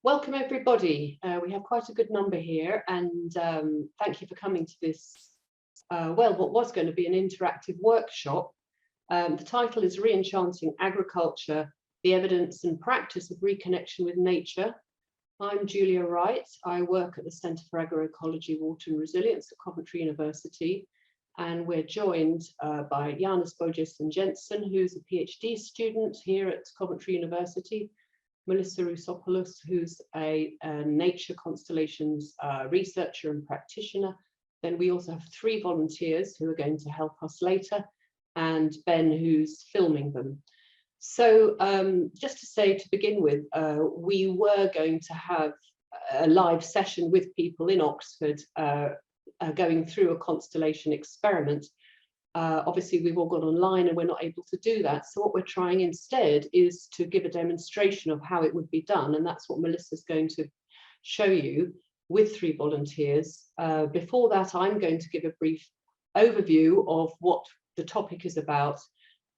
Welcome everybody. We have quite a good number here, and thank you for coming to this, well, what was going to be an interactive workshop. The title is Re-Enchanting Agriculture, the Evidence and Practice of Reconnection with Nature. I'm Julia Wright. I work at the Centre for Agroecology, Water and Resilience at Coventry University, and we're joined by Janus, Bojesen and Jensen, who's a PhD student here at Coventry University, Melissa Roussopoulos, who's a nature constellations researcher and practitioner. Then we also have 3 volunteers who are going to help us later, and Ben, who's filming them. So just to say to begin with, we were going to have a live session with people in Oxford going through a constellation experiment. Obviously, we've all gone online and we're not able to do that. So what we're trying instead is to give a demonstration of how it would be done. And that's what Melissa's going to show you with 3 volunteers. Before that, I'm going to give a brief overview of what the topic is about.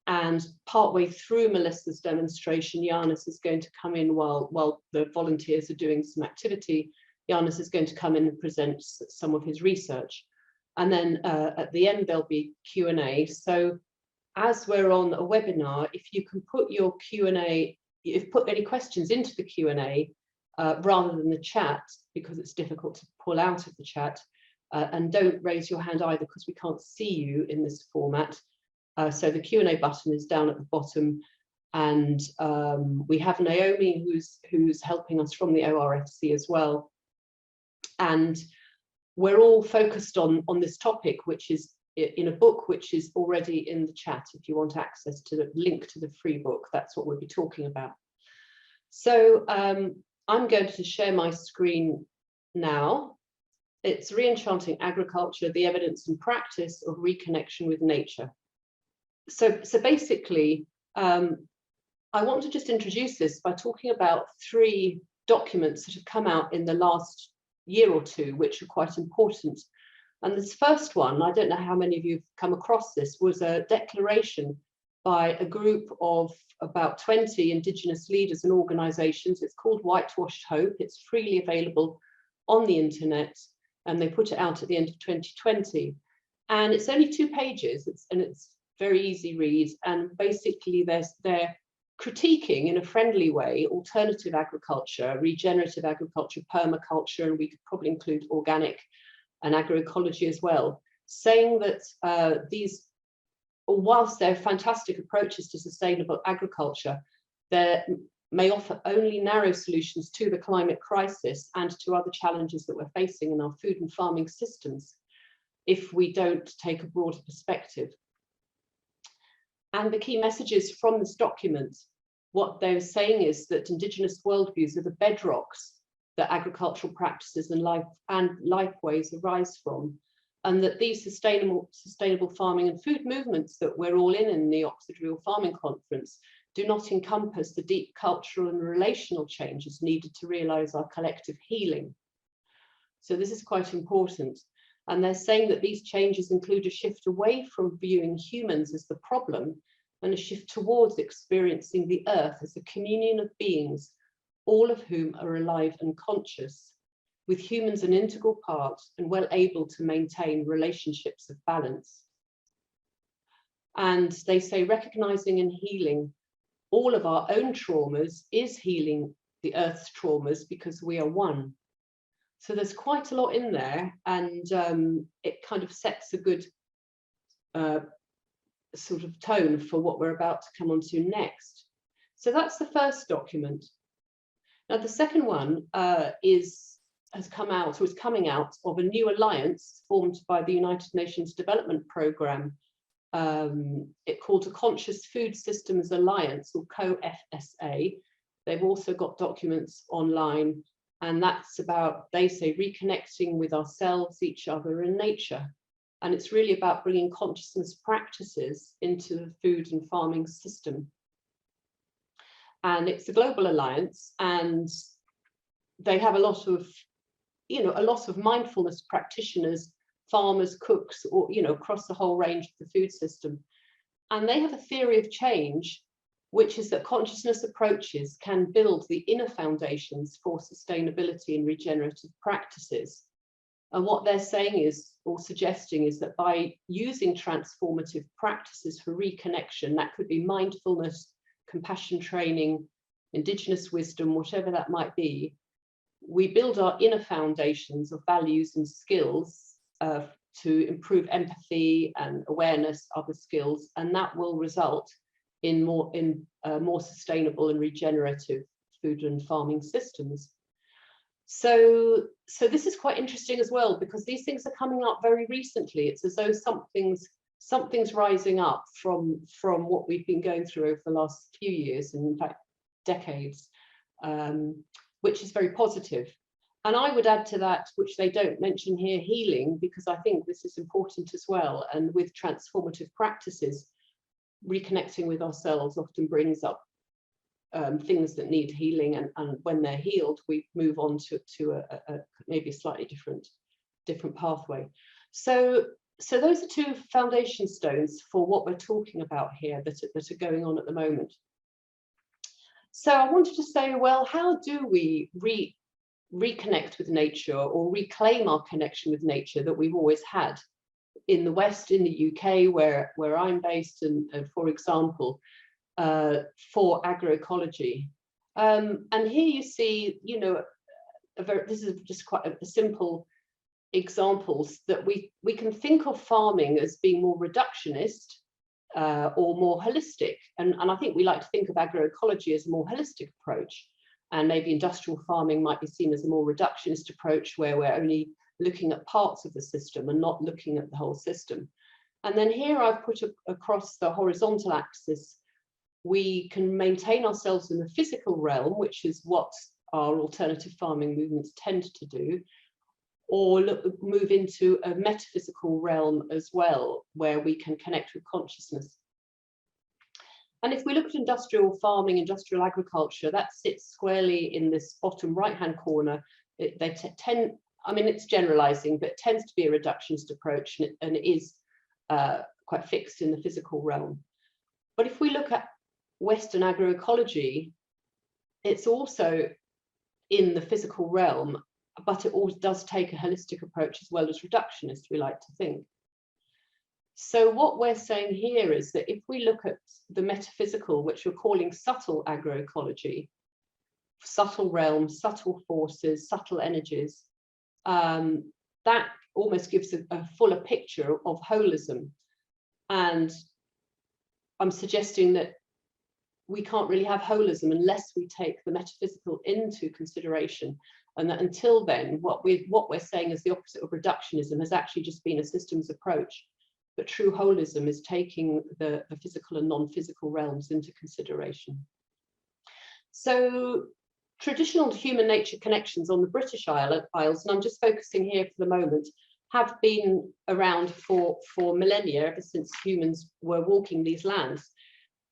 And partway through Melissa's demonstration, Janus is going to come in while the volunteers are doing some activity. Janus is going to come in and present some of his research. And then at the end, there'll be Q&A. So as we're on a webinar, if you can put your Q&A, if put any questions into the Q&A rather than the chat, because it's difficult to pull out of the chat, and don't raise your hand either because we can't see you in this format. So the Q&A button is down at the bottom, and we have Naomi who's helping us from the ORFC as well. And we're all focused on this topic, which is in a book which is already in the chat. If you want access to the link to the free book, that's what we'll be talking about. So I'm going to share my screen now. It's Re-Enchanting Agriculture, the Evidence and Practice of Reconnection with Nature. So basically, I want to just introduce this by talking about 3 documents that have come out in the last year or 2, which are quite important. And this first one, I don't know how many of you have come across this, was a declaration by a group of about 20 indigenous leaders and organizations. It's called Whitewashed Hope. It's freely available on the internet, and they put it out at the end of 2020. And it's only 2 pages, and it's very easy read. And basically they're critiquing in a friendly way alternative agriculture, regenerative agriculture, permaculture, and we could probably include organic and agroecology as well, saying that these, whilst they're fantastic approaches to sustainable agriculture, they may offer only narrow solutions to the climate crisis and to other challenges that we're facing in our food and farming systems if we don't take a broader perspective. And the key messages from this document, what they're saying is that indigenous worldviews are the bedrocks that agricultural practices and lifeways arise from, and that these sustainable farming and food movements that we're all in the Oxford Real Farming Conference do not encompass the deep cultural and relational changes needed to realise our collective healing. So this is quite important. And they're saying that these changes include a shift away from viewing humans as the problem and a shift towards experiencing the earth as a communion of beings, all of whom are alive and conscious, with humans an integral part and well able to maintain relationships of balance. And they say recognizing and healing all of our own traumas is healing the earth's traumas, because we are one. So there's quite a lot in there, and it kind of sets a good sort of tone for what we're about to come on to next. So that's the first document. Now the second one is coming out of a new alliance formed by the United Nations Development Programme. It called a Conscious Food Systems Alliance, or Co-FSA. They've also got documents online. And that's about, they say, reconnecting with ourselves, each other, and nature. And it's really about bringing consciousness practices into the food and farming system. And it's a global alliance, and they have a lot of mindfulness practitioners, farmers, cooks, or across the whole range of the food system. And they have a theory of change which is that consciousness approaches can build the inner foundations for sustainability and regenerative practices. And what they're saying is, or suggesting, is that by using transformative practices for reconnection, that could be mindfulness, compassion training, indigenous wisdom, whatever that might be, we build our inner foundations of values and skills to improve empathy and awareness, other skills, and that will result in more sustainable and regenerative food and farming systems. So this is quite interesting as well, because these things are coming up very recently. It's as though something's rising up from what we've been going through over the last few years, and in fact decades, which is very positive. And I would add to that, which they don't mention here, healing, because I think this is important as well. And with transformative practices, reconnecting with ourselves often brings up things that need healing, and when they're healed, we move on to a maybe a slightly different pathway. So those are two foundation stones for what we're talking about here that are going on at the moment. So I wanted to say, well, how do we reconnect with nature, or reclaim our connection with nature that we've always had in the West, in the UK, where I'm based, and for example, for agroecology. And here you see, you know, this is just quite a simple examples that we can think of farming as being more reductionist or more holistic. And I think we like to think of agroecology as a more holistic approach. And maybe industrial farming might be seen as a more reductionist approach, where we're only looking at parts of the system and not looking at the whole system. And then here I've put across the horizontal axis, we can maintain ourselves in the physical realm, which is what our alternative farming movements tend to do, or move into a metaphysical realm as well, where we can connect with consciousness. And if we look at industrial farming, industrial agriculture, that sits squarely in this bottom right-hand corner. I mean, it's generalizing, but it tends to be a reductionist approach, and it is quite fixed in the physical realm. But if we look at Western agroecology, it's also in the physical realm, but it always does take a holistic approach as well as reductionist, we like to think. So what we're saying here is that if we look at the metaphysical, which we're calling subtle agroecology, subtle realms, subtle forces, subtle energies, that almost gives a fuller picture of holism. And I'm suggesting that we can't really have holism unless we take the metaphysical into consideration, and that until then, what we're saying is the opposite of reductionism has actually just been a systems approach. But true holism is taking the physical and non-physical realms into consideration. So traditional human nature connections on the British Isles, and I'm just focusing here for the moment, have been around for millennia, ever since humans were walking these lands.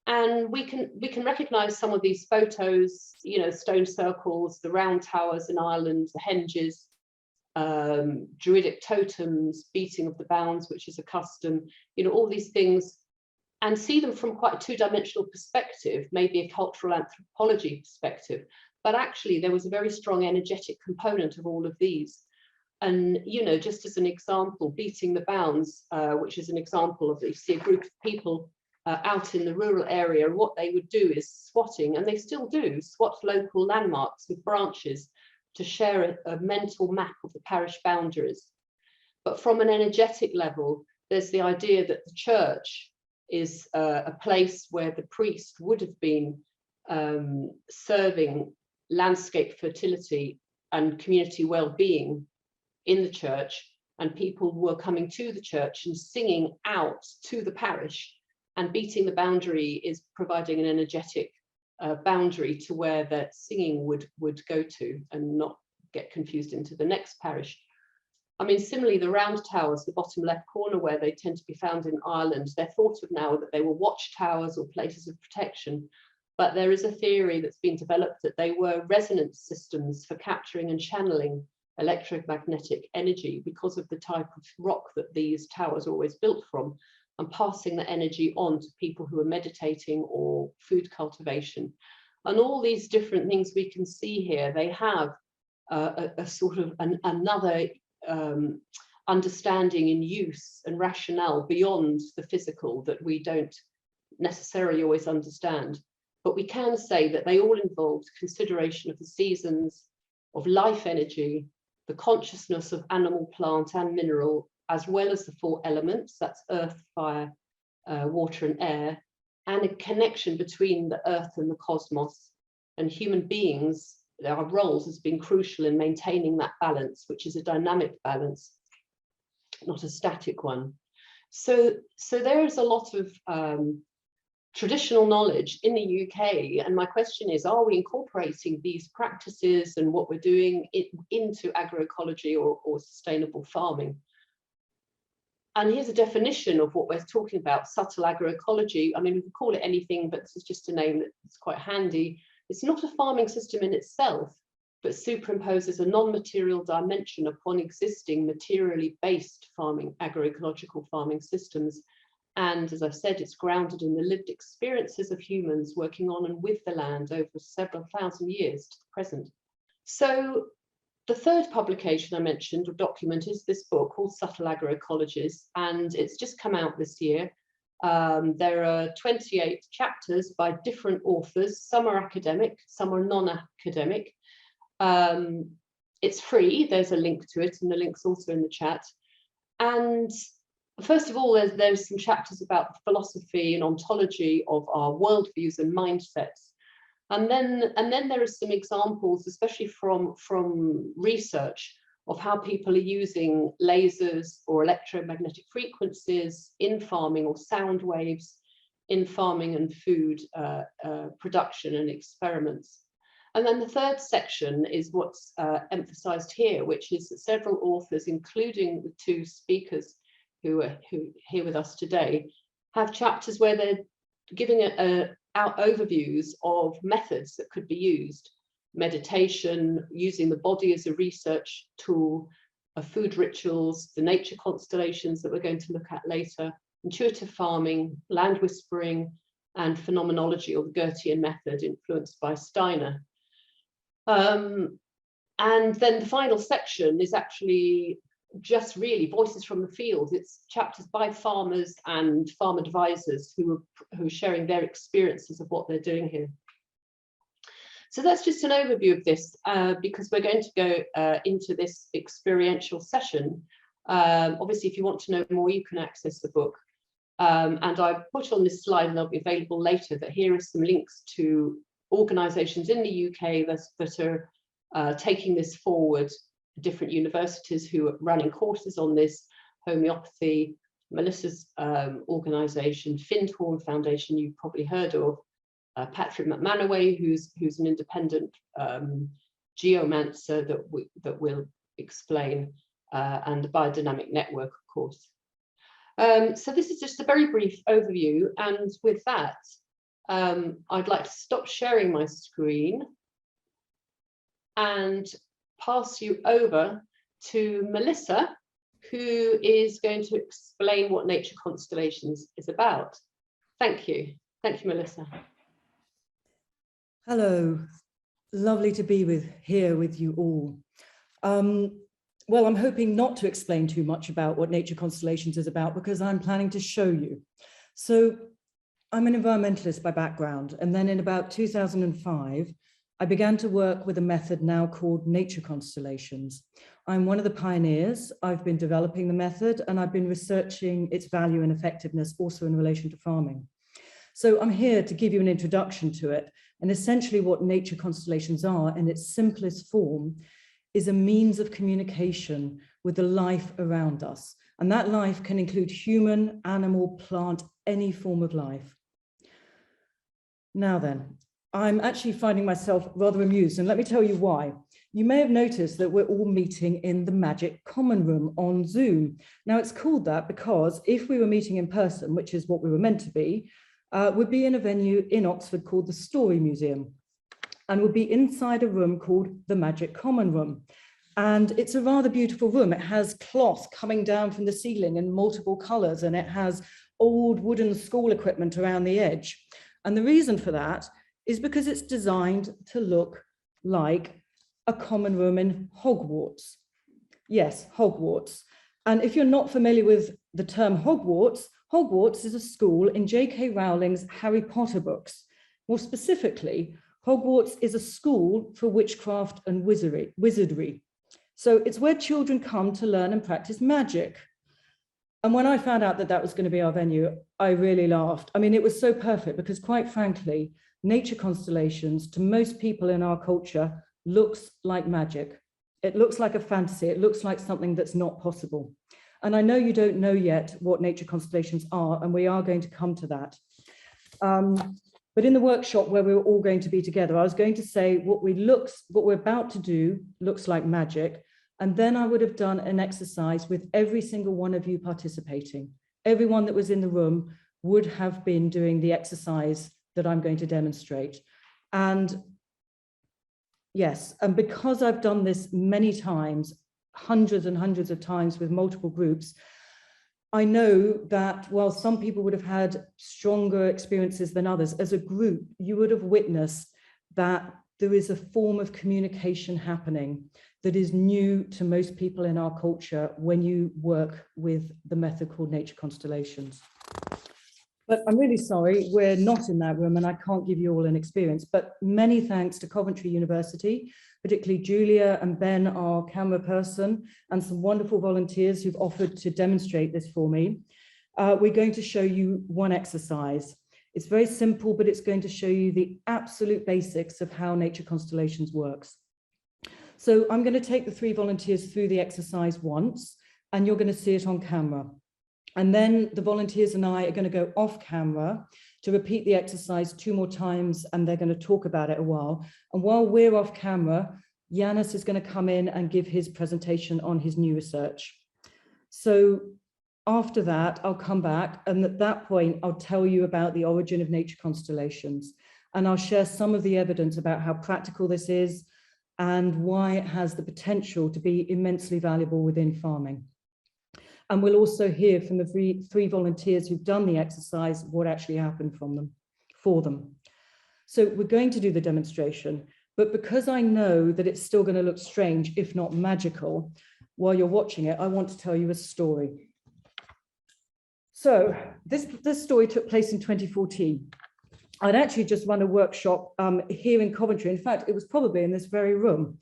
And we can recognize some of these photos, you know, stone circles, the round towers in Ireland, the henges, druidic totems, beating of the bounds, which is a custom, you know, all these things, and see them from quite a two-dimensional perspective, maybe a cultural anthropology perspective. But actually, there was a very strong energetic component of all of these. And, you know, just as an example, beating the bounds, which is an example of, you see a group of people out in the rural area, and what they would do is swatting, and they still do, swat local landmarks with branches to share a mental map of the parish boundaries. But from an energetic level, there's the idea that the church is a place where the priest would have been serving landscape fertility and community well-being in the church, and people were coming to the church and singing out to the parish, and beating the boundary is providing an energetic boundary to where that singing would go to and not get confused into the next parish. I mean, similarly, the round towers, the bottom left corner, where they tend to be found in Ireland, they're thought of now that they were watchtowers or places of protection, but there is a theory that's been developed that they were resonance systems for capturing and channeling electromagnetic energy because of the type of rock that these towers are always built from. and passing that energy on to people who are meditating or food cultivation. And all these different things we can see here, they have a sort of another understanding in use and rationale beyond the physical that we don't necessarily always understand. But we can say that they all involved consideration of the seasons, of life energy, the consciousness of animal, plant and mineral, as well as the 4 elements, that's earth, fire, water and air, and a connection between the earth and the cosmos. And human beings, our roles has been crucial in maintaining that balance, which is a dynamic balance, not a static one. So there is a lot of traditional knowledge in the UK, and my question is, are we incorporating these practices and what we're doing into agroecology or sustainable farming? And here's a definition of what we're talking about: subtle agroecology. I mean, we could call it anything, but this is just a name that's quite handy. It's not a farming system in itself, but superimposes a non-material dimension upon existing materially based farming, agroecological farming systems. And as I've said, it's grounded in the lived experiences of humans working on and with the land over several thousand years to the present. So the third publication I mentioned, or document, is this book called Subtle Agroecologies, and it's just come out this year. There are 28 chapters by different authors. Some are academic, some are non-academic. It's free, there's a link to it, and the link's also in the chat. And first of all, there's some chapters about the philosophy and ontology of our worldviews and mindsets. And then there are some examples, especially from research, of how people are using lasers or electromagnetic frequencies in farming, or sound waves in farming and food production and experiments. And then the third section is what's emphasized here, which is that several authors, including the 2 speakers who are here with us today, have chapters where they're giving out overviews of methods that could be used: meditation, using the body as a research tool, food rituals, the nature constellations that we're going to look at later, intuitive farming, land whispering, and phenomenology, or the Goethean method influenced by Steiner. And then the final section is actually just really voices from the field. It's chapters by farmers and farm advisors who are sharing their experiences of what they're doing here. So that's just an overview of this, because we're going to go into this experiential session. Obviously, if you want to know more, you can access the book. And I put on this slide, and they'll be available later, that here are some links to organisations in the UK that are taking this forward, different universities who are running courses on this: Homeopathy, Melissa's organisation, Findhorn Foundation, you've probably heard of, Patrick McManaway, who's an independent geomancer that will explain, and the Biodynamic Network, of course. So this is just a very brief overview, and with that, I'd like to stop sharing my screen and pass you over to Melissa, who is going to explain what Nature Constellations is about. Thank you. Thank you, Melissa. Hello, lovely to be here with you all. Well, I'm hoping not to explain too much about what Nature Constellations is about, because I'm planning to show you. So I'm an environmentalist by background, and then in about 2005, I began to work with a method now called Nature Constellations. I'm one of the pioneers. I've been developing the method, and I've been researching its value and effectiveness also in relation to farming. So I'm here to give you an introduction to it. And essentially what Nature Constellations are, in its simplest form, is a means of communication with the life around us. And that life can include human, animal, plant, any form of life. Now then, I'm actually finding myself rather amused, and let me tell you why. You may have noticed that we're all meeting in the Magic Common Room on Zoom. Now, it's called that because if we were meeting in person, which is what we were meant to be, would be in a venue in Oxford called the Story Museum, and would be inside a room called the Magic Common Room. And it's a rather beautiful room. It has cloth coming down from the ceiling in multiple colours, and it has old wooden school equipment around the edge. And the reason for that is because it's designed to look like a common room in Hogwarts. Yes, Hogwarts. And if you're not familiar with the term Hogwarts, Hogwarts is a school in J.K. Rowling's Harry Potter books. More specifically, Hogwarts is a school for witchcraft and wizardry. So it's where children come to learn and practice magic. And when I found out that that was going to be our venue, I really laughed. I mean, it was so perfect because, quite frankly, nature constellations to most people in our culture looks like magic. It looks like a fantasy. It looks like something that's not possible. And I know you don't know yet what nature constellations are, and we are going to come to that. But in the workshop where we were all going to be together, I was going to say what we're about to do looks like magic. And then I would have done an exercise with every single one of you participating. Everyone that was in the room would have been doing the exercise that I'm going to demonstrate. And yes, and because I've done this many times, hundreds and hundreds of times with multiple groups, I know that while some people would have had stronger experiences than others, as a group, you would have witnessed that there is a form of communication happening that is new to most people in our culture when you work with the method called nature constellations. But I'm really sorry, we're not in that room and I can't give you all an experience, but many thanks to Coventry University, particularly Julia and Ben, our camera person, and some wonderful volunteers who've offered to demonstrate this for me. We're going to show you one exercise. It's very simple, but it's going to show you the absolute basics of how nature constellations works. So I'm going to take the 3 volunteers through the exercise once, and you're going to see it on camera. And then the volunteers and I are going to go off camera to repeat the exercise 2 more times, and they're going to talk about it a while. And while we're off camera, Janus is going to come in and give his presentation on his new research. So after that, I'll come back, and at that point, I'll tell you about the origin of nature constellations, and I'll share some of the evidence about how practical this is and why it has the potential to be immensely valuable within farming. And we'll also hear from the 3 volunteers who've done the exercise, what actually happened for them. So we're going to do the demonstration, but because I know that it's still going to look strange, if not magical, while you're watching it, I want to tell you a story. So this story took place in 2014. I'd actually just run a workshop here in Coventry. In fact, it was probably in this very room.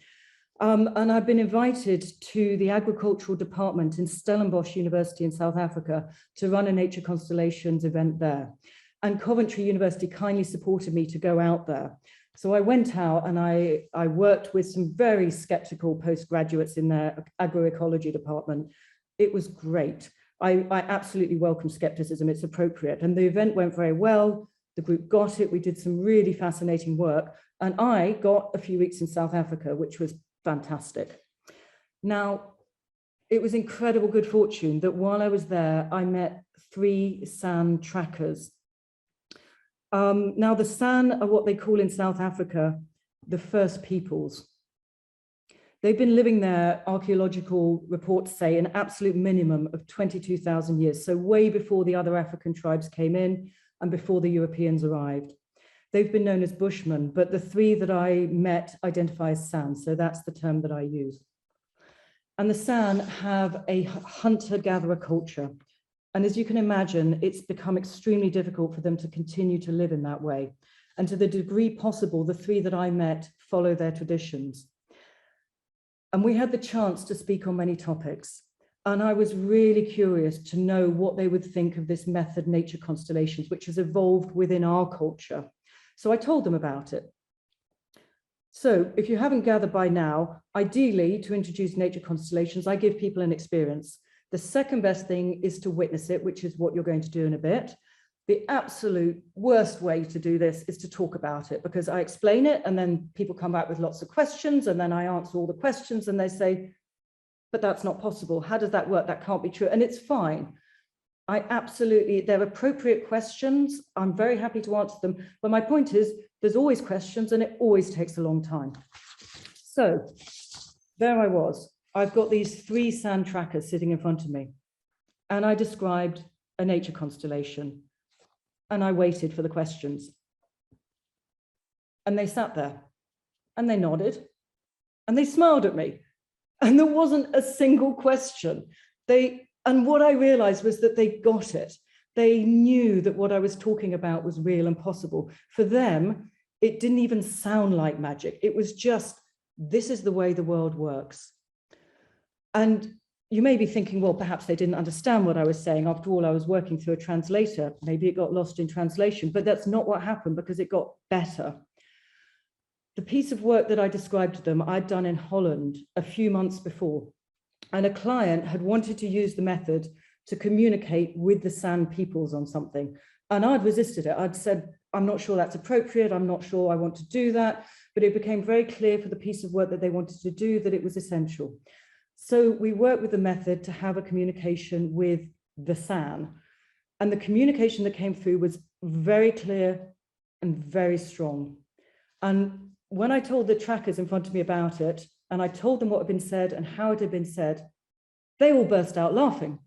And I've been invited to the agricultural department in Stellenbosch University in South Africa to run a nature constellations event there. And Coventry University kindly supported me to go out there. So I went out and I worked with some very skeptical postgraduates in their agroecology department. It was great. I absolutely welcome skepticism, it's appropriate. And the event went very well. The group got it. We did some really fascinating work. And I got a few weeks in South Africa, which was fantastic. Now, it was incredible good fortune that while I was there, I met 3 San trackers. Now, the San are what they call in South Africa, the first peoples. They've been living there, archaeological reports say, an absolute minimum of 22,000 years. So way before the other African tribes came in and before the Europeans arrived. They've been known as Bushmen, but the 3 that I met identify as San, so that's the term that I use. And the San have a hunter-gatherer culture. And as you can imagine, it's become extremely difficult for them to continue to live in that way. And to the degree possible, the 3 that I met follow their traditions. And we had the chance to speak on many topics. And I was really curious to know what they would think of this method, nature constellations, which has evolved within our culture. So I told them about it. So if you haven't gathered by now, ideally to introduce nature constellations, I give people an experience. The second best thing is to witness it, which is what you're going to do in a bit. The absolute worst way to do this is to talk about it, because I explain it and then people come back with lots of questions and then I answer all the questions and they say, but that's not possible. How does that work? That can't be true. And it's fine. They're appropriate questions. I'm very happy to answer them. But my point is, there's always questions and it always takes a long time. So there I was. I've got these 3 sand trackers sitting in front of me. And I described a nature constellation? And I waited for the questions. And they sat there and they nodded and they smiled at me. And there wasn't a single question. And what I realized was that they got it. They knew that what I was talking about was real and possible. For them, it didn't even sound like magic. It was just, this is the way the world works. And you may be thinking, well, perhaps they didn't understand what I was saying. After all, I was working through a translator. Maybe it got lost in translation, but that's not what happened because it got better. The piece of work that I described to them, I'd done in Holland a few months before. And a client had wanted to use the method to communicate with the San peoples on something. And I'd resisted it. I'd said, I'm not sure that's appropriate. I'm not sure I want to do that. But it became very clear for the piece of work that they wanted to do that it was essential. So we worked with the method to have a communication with the San. And the communication that came through was very clear and very strong. And when I told the trackers in front of me about it, and I told them what had been said and how it had been said, they all burst out laughing.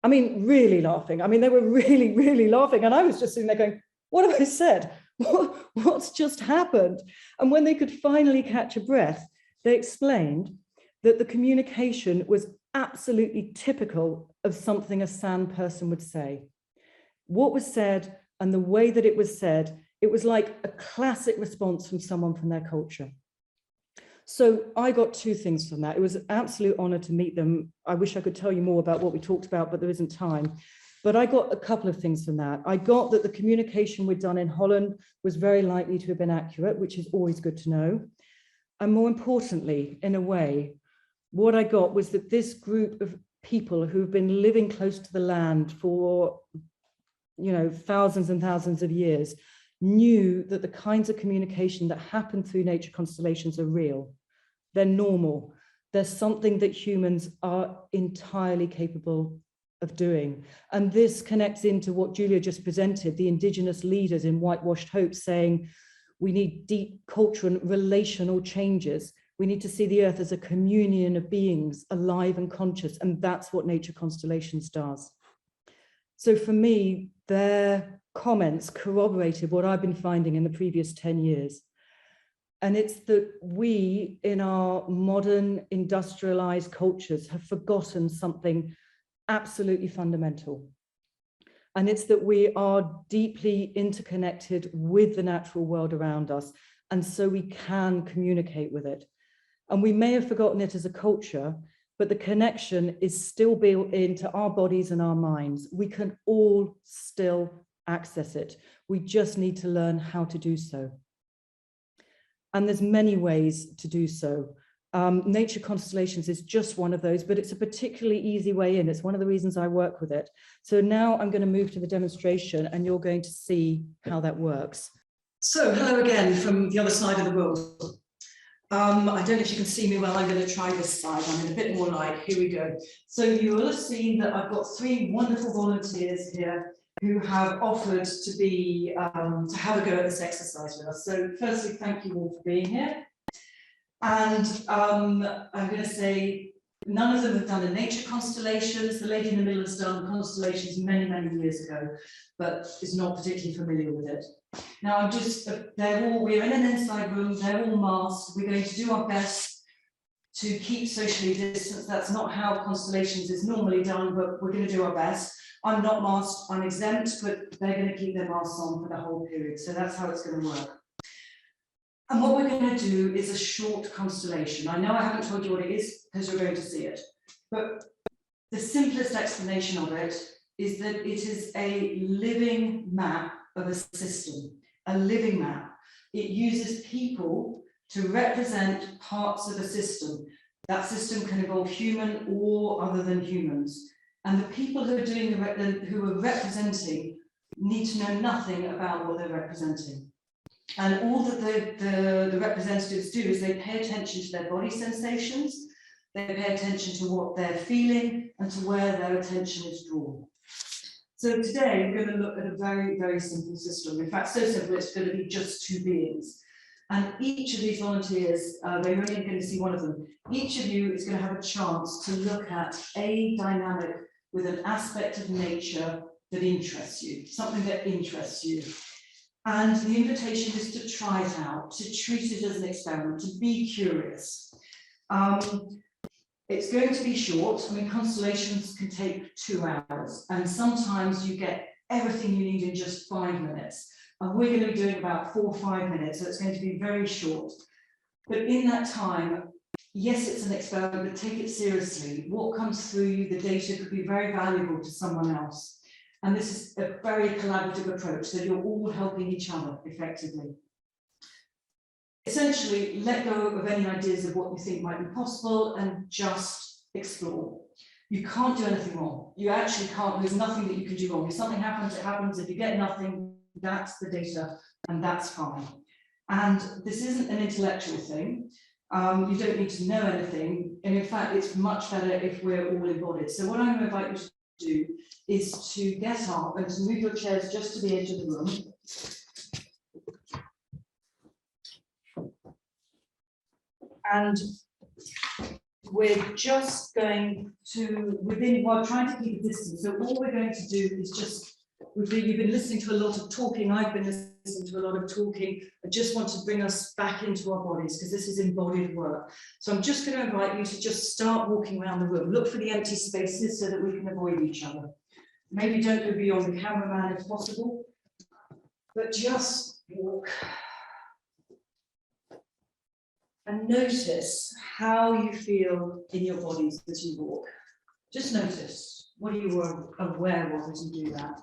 I mean, really laughing. I mean, they were really, really laughing. And I was just sitting there going, what have I said? What's just happened? And when they could finally catch a breath, they explained that the communication was absolutely typical of something a San person would say. What was said and the way that it was said, it was like a classic response from someone from their culture. So I got two things from that. It was an absolute honor to meet them. I wish I could tell you more about what we talked about, but there isn't time. But I got a couple of things from that. I got that the communication we'd done in Holland was very likely to have been accurate, which is always good to know. And more importantly, in a way, what I got was that this group of people who've been living close to the land for, thousands and thousands of years knew that the kinds of communication that happen through nature constellations are real. They're normal. They're something that humans are entirely capable of doing. And this connects into what Julia just presented, the indigenous leaders in Whitewashed Hope saying, we need deep cultural and relational changes. We need to see the earth as a communion of beings, alive and conscious. And that's what nature constellations does. So for me, their comments corroborated what I've been finding in the previous 10 years. And it's that we, in our modern industrialized cultures, have forgotten something absolutely fundamental. And it's that we are deeply interconnected with the natural world around us. And so we can communicate with it. And we may have forgotten it as a culture, but the connection is still built into our bodies and our minds. We can all still access it. We just need to learn how to do so. And there's many ways to do so. Nature constellations is just one of those, but it's a particularly easy way in. It's one of the reasons I work with it. So now I'm going to move to the demonstration and you're going to see how that works. So hello again from the other side of the world. I don't know if you can see me well. I'm going to try this side. I'm in a bit more light. Here we go. So you will have seen that I've got three wonderful volunteers here who have offered to be to have a go at this exercise with us. So firstly, thank you all for being here. And I'm going to say none of them have done a nature constellations. The lady in the middle has done constellations many, many years ago, but is not particularly familiar with it. Now we're in an inside room, they're all masked. We're going to do our best to keep socially distanced. That's not how constellations is normally done, but we're going to do our best. I'm not masked, I'm exempt, but they're going to keep their masks on for the whole period. So that's how it's going to work. And what we're going to do is a short constellation. I know I haven't told you what it is because you're going to see it, but the simplest explanation of it is that it is a living map of a system, a living map. It uses people to represent parts of a system. That system can involve human or other than humans. And the people who are doing who are representing need to know nothing about what they're representing. And all that the representatives do is they pay attention to their body sensations, they pay attention to what they're feeling and to where their attention is drawn. So today we're going to look at a very, very simple system. In fact, so simple it's going to be just two beings. And each of these volunteers, they're only going to see one of them. Each of you is going to have a chance to look at a dynamic with an aspect of nature that interests you, something that interests you. And the invitation is to try it out, to treat it as an experiment, to be curious. It's going to be short. I mean, constellations can take 2 hours, and sometimes you get everything you need in just 5 minutes. And we're going to be doing about 4 or 5 minutes, so it's going to be very short. But in that time, yes, it's an experiment, but take it seriously. What comes through you, the data could be very valuable to someone else. And this is a very collaborative approach, so you're all helping each other effectively. Essentially, let go of any ideas of what you think might be possible and just explore. You can't do anything wrong. You actually can't, there's nothing that you can do wrong. If something happens, it happens. If you get nothing, that's the data, and that's fine. And this isn't an intellectual thing. You don't need to know anything. And in fact, it's much better if we're all embodied. So what I'm going to invite you to do is to get up and to move your chairs just to the edge of the room. And we're just going to, while trying to keep a distance. So all we're going to do is just, you've been listening to a lot of talking, I've been listening to a lot of talking. I just want to bring us back into our bodies because this is embodied work. So I'm just going to invite you to just start walking around the room. Look for the empty spaces so that we can avoid each other. Maybe don't go beyond the cameraman if possible, but just walk. And notice how you feel in your bodies as you walk. Just notice, what are you aware of as you do that?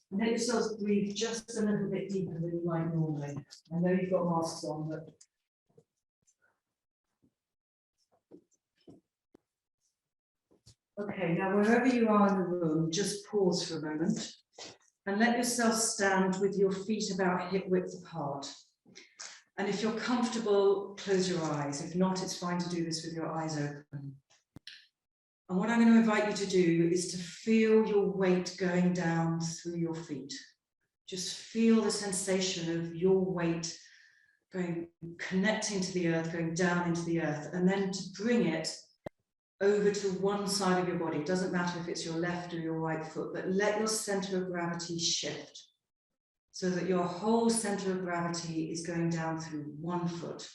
Let yourselves breathe just a little bit deeper than you might normally. I know you've got masks on, but okay, now wherever you are in the room, just pause for a moment and let yourself stand with your feet about hip width apart. And if you're comfortable, close your eyes. If not, it's fine to do this with your eyes open. And what I'm going to invite you to do is to feel your weight going down through your feet. Just feel the sensation of your weight connecting to the earth, going down into the earth, and then to bring it over to one side of your body. It doesn't matter if it's your left or your right foot, but let your center of gravity shift so that your whole center of gravity is going down through one foot.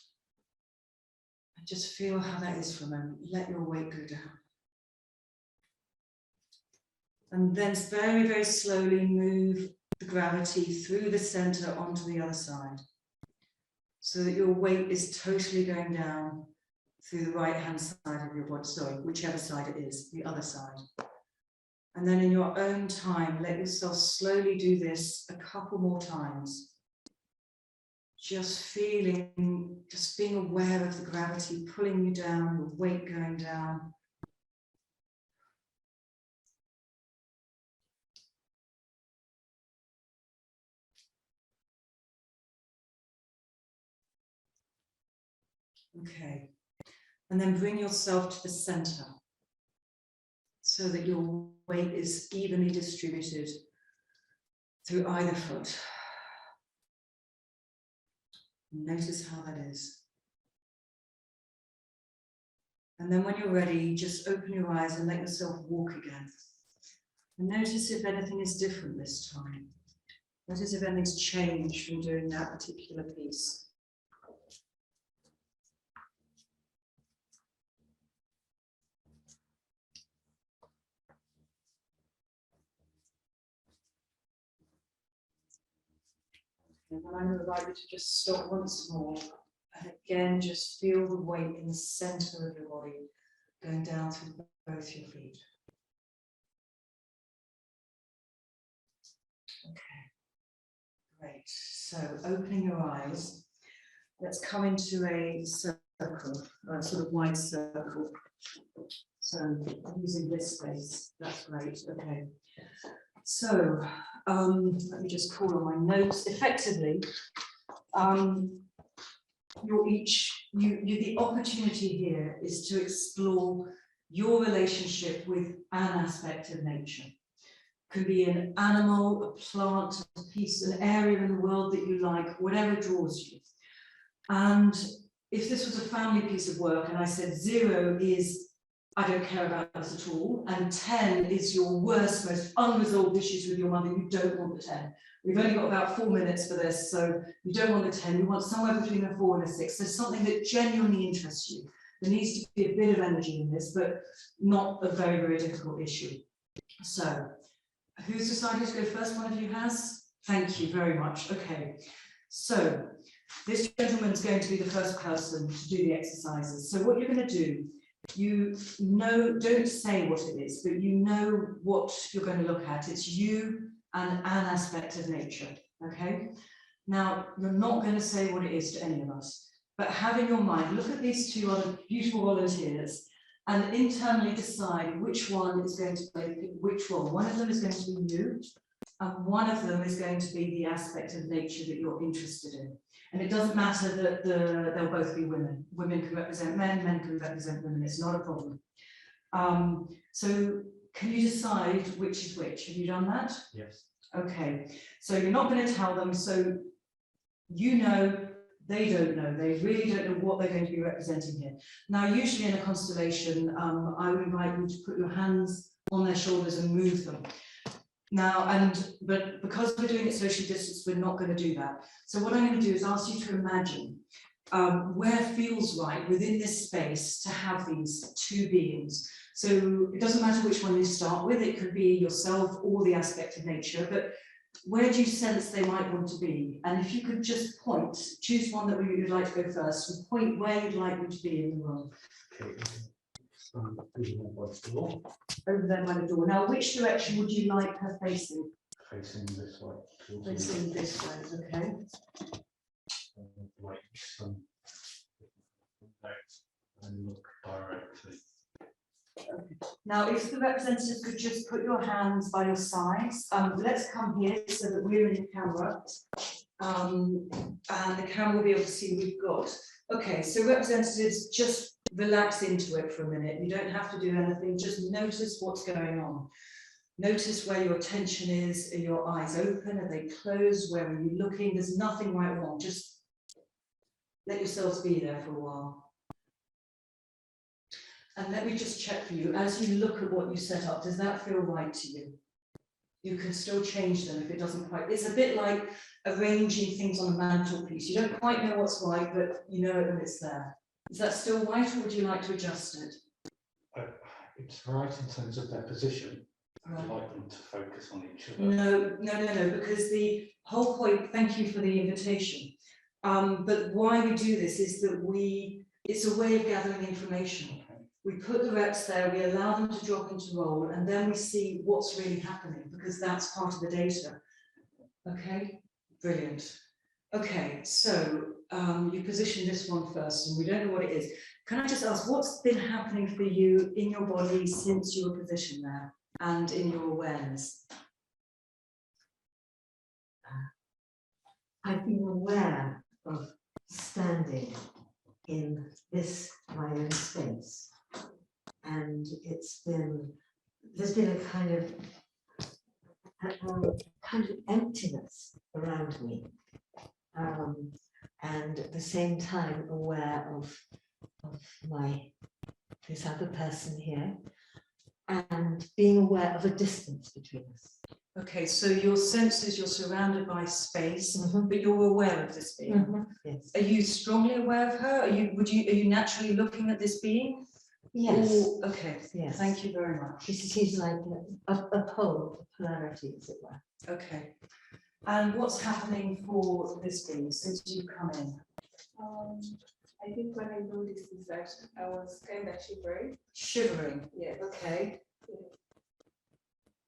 And just feel how that is for a moment. Let your weight go down. And then very, very slowly move the gravity through the center onto the other side so that your weight is totally going down through the right-hand side of your body, sorry, whichever side it is, the other side. And then in your own time, let yourself slowly do this a couple more times. Just being aware of the gravity pulling you down, the weight going down. Okay. And then bring yourself to the center so that your weight is evenly distributed through either foot. Notice how that is. And then when you're ready, just open your eyes and let yourself walk again. And notice if anything is different this time. Notice if anything's changed from doing that particular piece. And then I'm going to invite you to just stop once more. And again, just feel the weight in the center of your body going down through both your feet. Okay, great. So opening your eyes, let's come into a circle, a sort of wide circle. So using this space, that's great. Okay. So let me just call on my notes. Effectively, the opportunity here is to explore your relationship with an aspect of nature. It could be an animal, a plant, a piece, an area in the world that you like, whatever draws you. And if this was a family piece of work and I said 0 is, I don't care about this at all, and 10 is your worst, most unresolved issues with your mother, you don't want the 10. We've only got about 4 minutes for this, so you don't want the 10, you want somewhere between a 4 and a 6. There's something that genuinely interests you. There needs to be a bit of energy in this, but not a very, very difficult issue. So, who's decided to go first? One of you has? Thank you very much. Okay, so this gentleman's going to be the first person to do the exercises. So what you're going to do, you know, don't say what it is, but you know what you're going to look at. It's you and an aspect of nature, okay? Now, you're not going to say what it is to any of us, but have in your mind, look at these 2 other beautiful volunteers and internally decide which one is going to be which one. One of them is going to be you, and one of them is going to be the aspect of nature that you're interested in. And it doesn't matter that they'll both be women. Women can represent men, men can represent women. It's not a problem. So can you decide which is which? Have you done that? Yes. Okay. So you're not going to tell them. So you know, they don't know. They really don't know what they're going to be representing here. Now, usually in a constellation, I would invite you to put your hands on their shoulders and move them. Now, but because we're doing it socially distanced, we're not going to do that. So what I'm going to do is ask you to imagine where it feels right within this space to have these 2 beings. So it doesn't matter which one you start with, it could be yourself or the aspect of nature, but where do you sense they might want to be? And if you could just point, choose one that you'd like to go first, and point where you'd like them to be in the room. Okay. So, Over there by the door. Now, which direction would you like her facing? facing this way. Facing this way, okay. Like some and look directly. Now, if the representatives could just put your hands by your sides, let's come here so that we're in the camera, and the camera will be able to see what we've got. Okay, so representatives, just relax into it for a minute. You don't have to do anything, just notice what's going on. Notice where your attention is. Are your eyes open? Are they closed? Where are you looking? There's nothing right or wrong. Just let yourselves be there for a while. And let me just check for you, as you look at what you set up, does that feel right to you? You can still change them if it doesn't quite. It's a bit like arranging things on a mantelpiece. You don't quite know what's right, but you know it when it's there. Is that still right, or would you like to adjust it? It's right in terms of their position. Right. I'd like them to focus on each other. No, because the whole point, thank you for the invitation. But why we do this is that it's a way of gathering information. Okay. We put the reps there, we allow them to drop into role, and then we see what's really happening, because that's part of the data. Okay, brilliant. Okay, so you position this one first, and we don't know what it is. Can I just ask, what's been happening for you in your body since you were positioned there and in your awareness? I've been aware of standing in this, my own space. And there's been a kind of emptiness around me. And at the same time aware of this other person here, and being aware of a distance between us. Okay, so your sense is you're surrounded by space, but you're aware of this being. Yes. Are you strongly aware of her? Are you naturally looking at this being? Yes. Or, okay. Yes. Thank you very much. She's like a pole, a polarity, as it were. Okay. And what's happening for this being since you've come in? I think when I noticed this, that I was kind of shivering. Shivering. Yeah. Okay. Yeah.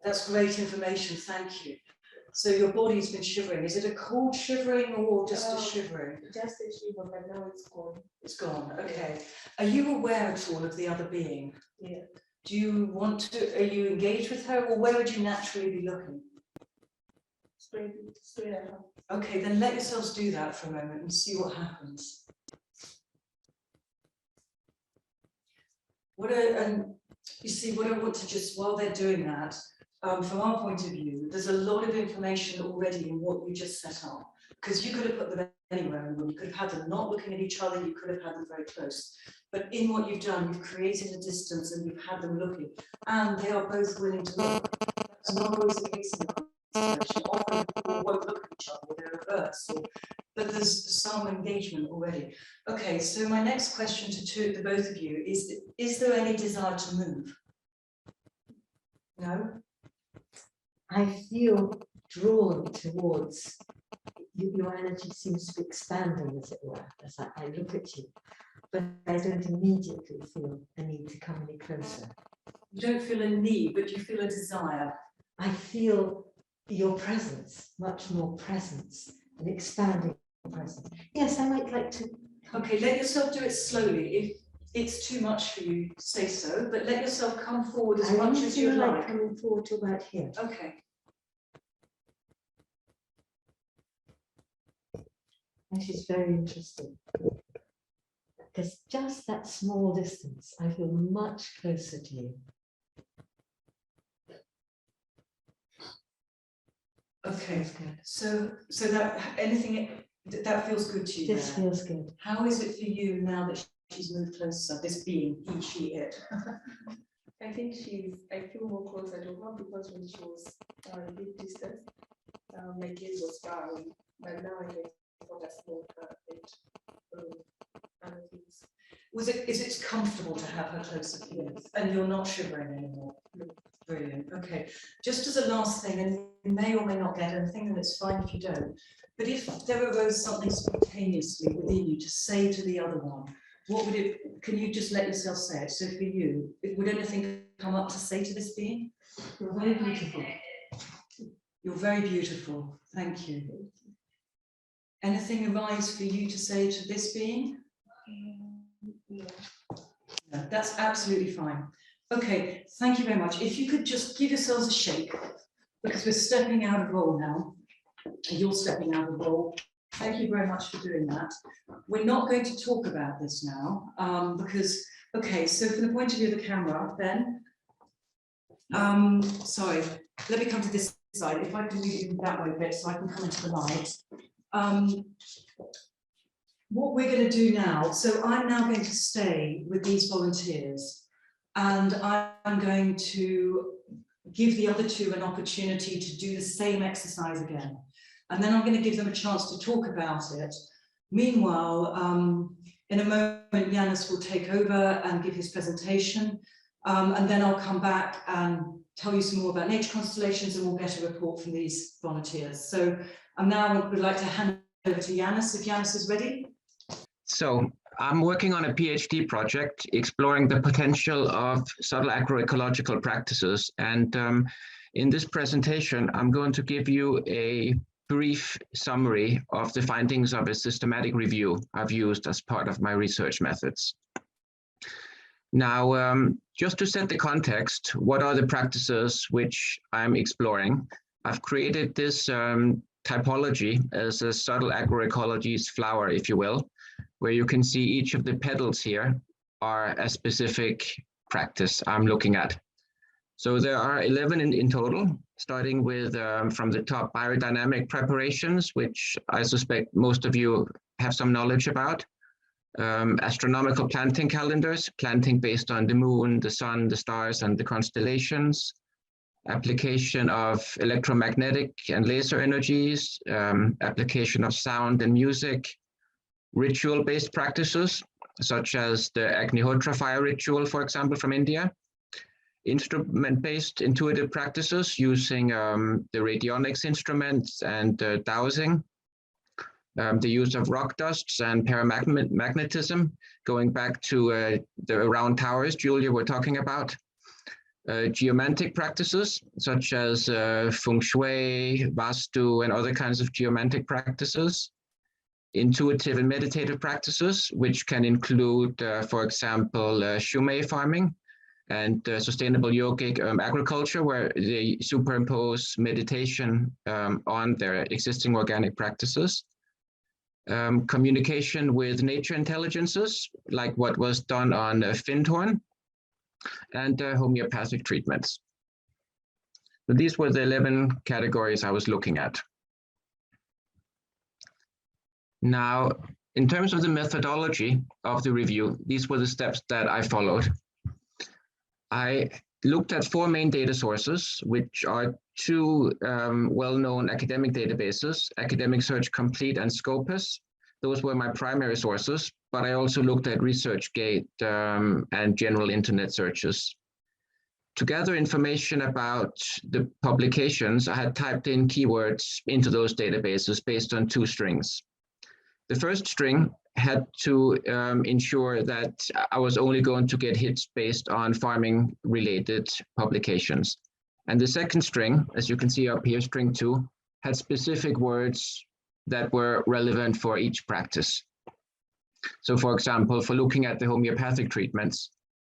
That's great information. Thank you. So your body's been shivering. Is it a cold shivering or just a shivering? Just a shiver, but now it's gone. It's gone. Okay. Are you aware at all of the other being? Yeah. Do you want to? Are you engaged with her, or where would you naturally be looking? Straight at her. Okay, then let yourselves do that for a moment and see what happens. You see, what I want to just, while they're doing that, from our point of view, there's a lot of information already in what you just set up. because you could have put them anywhere in the room. You could have had them not looking at each other, you could have had them very close. But in what you've done, you've created a distance and you've had them looking, and they are both willing to look. That's not always the case in the constellation. Often people won't look at each other, or they're averse, but there's some engagement already. Okay, so my next question to the both of you is there any desire to move? No? I feel drawn towards your energy seems to be expanding, as it were, as I look at you, but I don't immediately feel a need to come any closer. You don't feel a need, but you feel a desire. I feel your presence, much more presence, an expanding presence. Yes, I might like to. Okay, let yourself do it slowly. If it's too much for you, say so, but let yourself come forward as much as you like. Coming forward to about here. Okay. This is very interesting. Because just that small distance, I feel much closer to you. Okay, so that anything that feels good to you. This there. feels good. How is it for you now that she's moved closer? This being he, she, it. I think I feel more closer to her because when she was a bit distant, my gaze was far away, but now I can focus more on other things. Is it comfortable to have her closer to you? And you're not shivering anymore? No. Brilliant. Okay. Just as a last thing, and you may or may not get anything, and it's fine if you don't, but if there arose something spontaneously within you to say to the other one, what would it, can you just let yourself say it? So for you, would anything come up to say to this being? You're very beautiful. You're very beautiful. Thank you. Anything arise for you to say to this being? Yeah. No, that's absolutely fine. Okay, thank you very much. If you could just give yourselves a shake, because we're stepping out of role now. You're stepping out of role. Thank you very much for doing that. We're not going to talk about this now because, okay, so from the point of view of the camera, Ben, sorry, let me come to this side. If I can move you that way a bit so I can come into the light. What we're going to do now, so I'm now going to stay with these volunteers and I'm going to give the other two an opportunity to do the same exercise again. And then I'm going to give them a chance to talk about it. Meanwhile, in a moment, Janus will take over and give his presentation. And then I'll come back and tell you some more about nature constellations and we'll get a report from these volunteers. So now would like to hand over to Janus, if Janus is ready. So I'm working on a PhD project exploring the potential of subtle agroecological practices. And in this presentation, I'm going to give you a brief summary of the findings of a systematic review I've used as part of my research methods. Now, just to set the context, what are the practices which I'm exploring? I've created this typology as a subtle agroecology's flower, if you will, where you can see each of the petals here are a specific practice I'm looking at. So there are 11 in total, starting with from the top, biodynamic preparations, which I suspect most of you have some knowledge about. Astronomical planting calendars, planting based on the moon, the sun, the stars, and the constellations. Application of electromagnetic and laser energies, application of sound and music, ritual-based practices, such as the Agnihotra fire ritual, for example, from India. Instrument-based intuitive practices using the radionics instruments and dowsing. The use of rock dusts and paramagnetism, going back to the round towers Julia were talking about. Geomantic practices, such as feng shui, vastu, and other kinds of geomantic practices. Intuitive and meditative practices, which can include, for example, shumei farming and sustainable yogic agriculture, where they superimpose meditation on their existing organic practices. Communication with nature intelligences, like what was done on Findhorn, and homeopathic treatments. So these were the 11 categories I was looking at. Now, in terms of the methodology of the review, these were the steps that I followed. I looked at 4 main data sources, which are 2 well-known academic databases, Academic Search Complete and Scopus. Those were my primary sources, but I also looked at ResearchGate and general internet searches. To gather information about the publications, I had typed in keywords into those databases based on 2 strings. The first string had to ensure that I was only going to get hits based on farming related publications. And the second string, as you can see up here, string 2, had specific words that were relevant for each practice. So for example, for looking at the homeopathic treatments,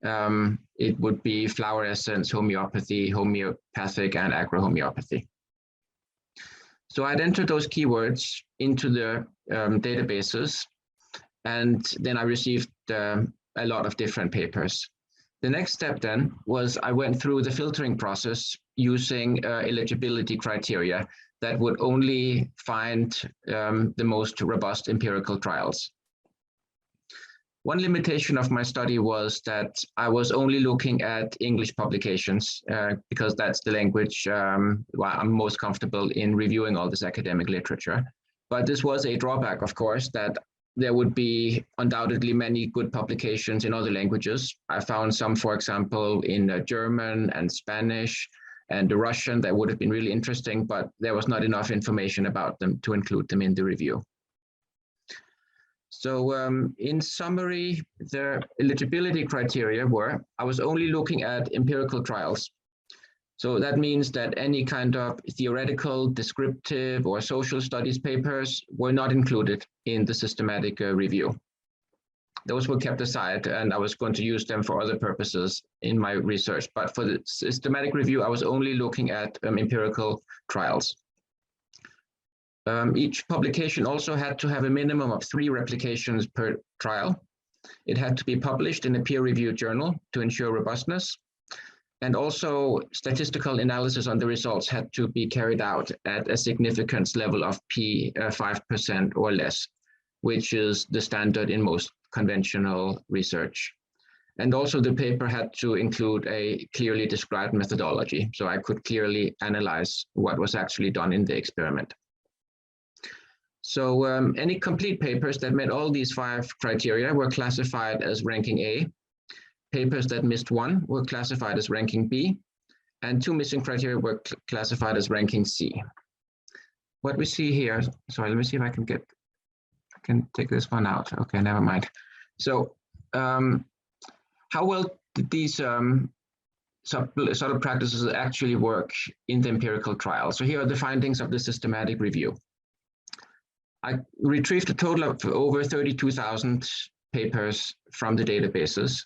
it would be flower essence, homeopathy, homeopathic, and agrohomeopathy. So I'd enter those keywords into the databases, and then I received a lot of different papers. The next step then was I went through the filtering process using eligibility criteria that would only find the most robust empirical trials. One limitation of my study was that I was only looking at English publications because that's the language I'm most comfortable in reviewing all this academic literature. But this was a drawback, of course, that there would be undoubtedly many good publications in other languages. I found some, for example, in German and Spanish and the Russian that would have been really interesting, but there was not enough information about them to include them in the review. So in summary, the eligibility criteria were, I was only looking at empirical trials. So that means that any kind of theoretical, descriptive, or social studies papers were not included in the systematic review. Those were kept aside, and I was going to use them for other purposes in my research. But for the systematic review, I was only looking at empirical trials. Each publication also had to have a minimum of 3 replications per trial. It had to be published in a peer-reviewed journal to ensure robustness. And also statistical analysis on the results had to be carried out at a significance level of P 5% or less, which is the standard in most conventional research. And also the paper had to include a clearly described methodology, so I could clearly analyze what was actually done in the experiment. So any complete papers that met all these 5 criteria were classified as ranking A. Papers that missed 1 were classified as ranking B, and 2 missing criteria were classified as ranking C. What we see here, sorry, let me see if I can take this one out. Okay, never mind. So how well did these subtle practices actually work in the empirical trial? So here are the findings of the systematic review. I retrieved a total of over 32,000 papers from the databases.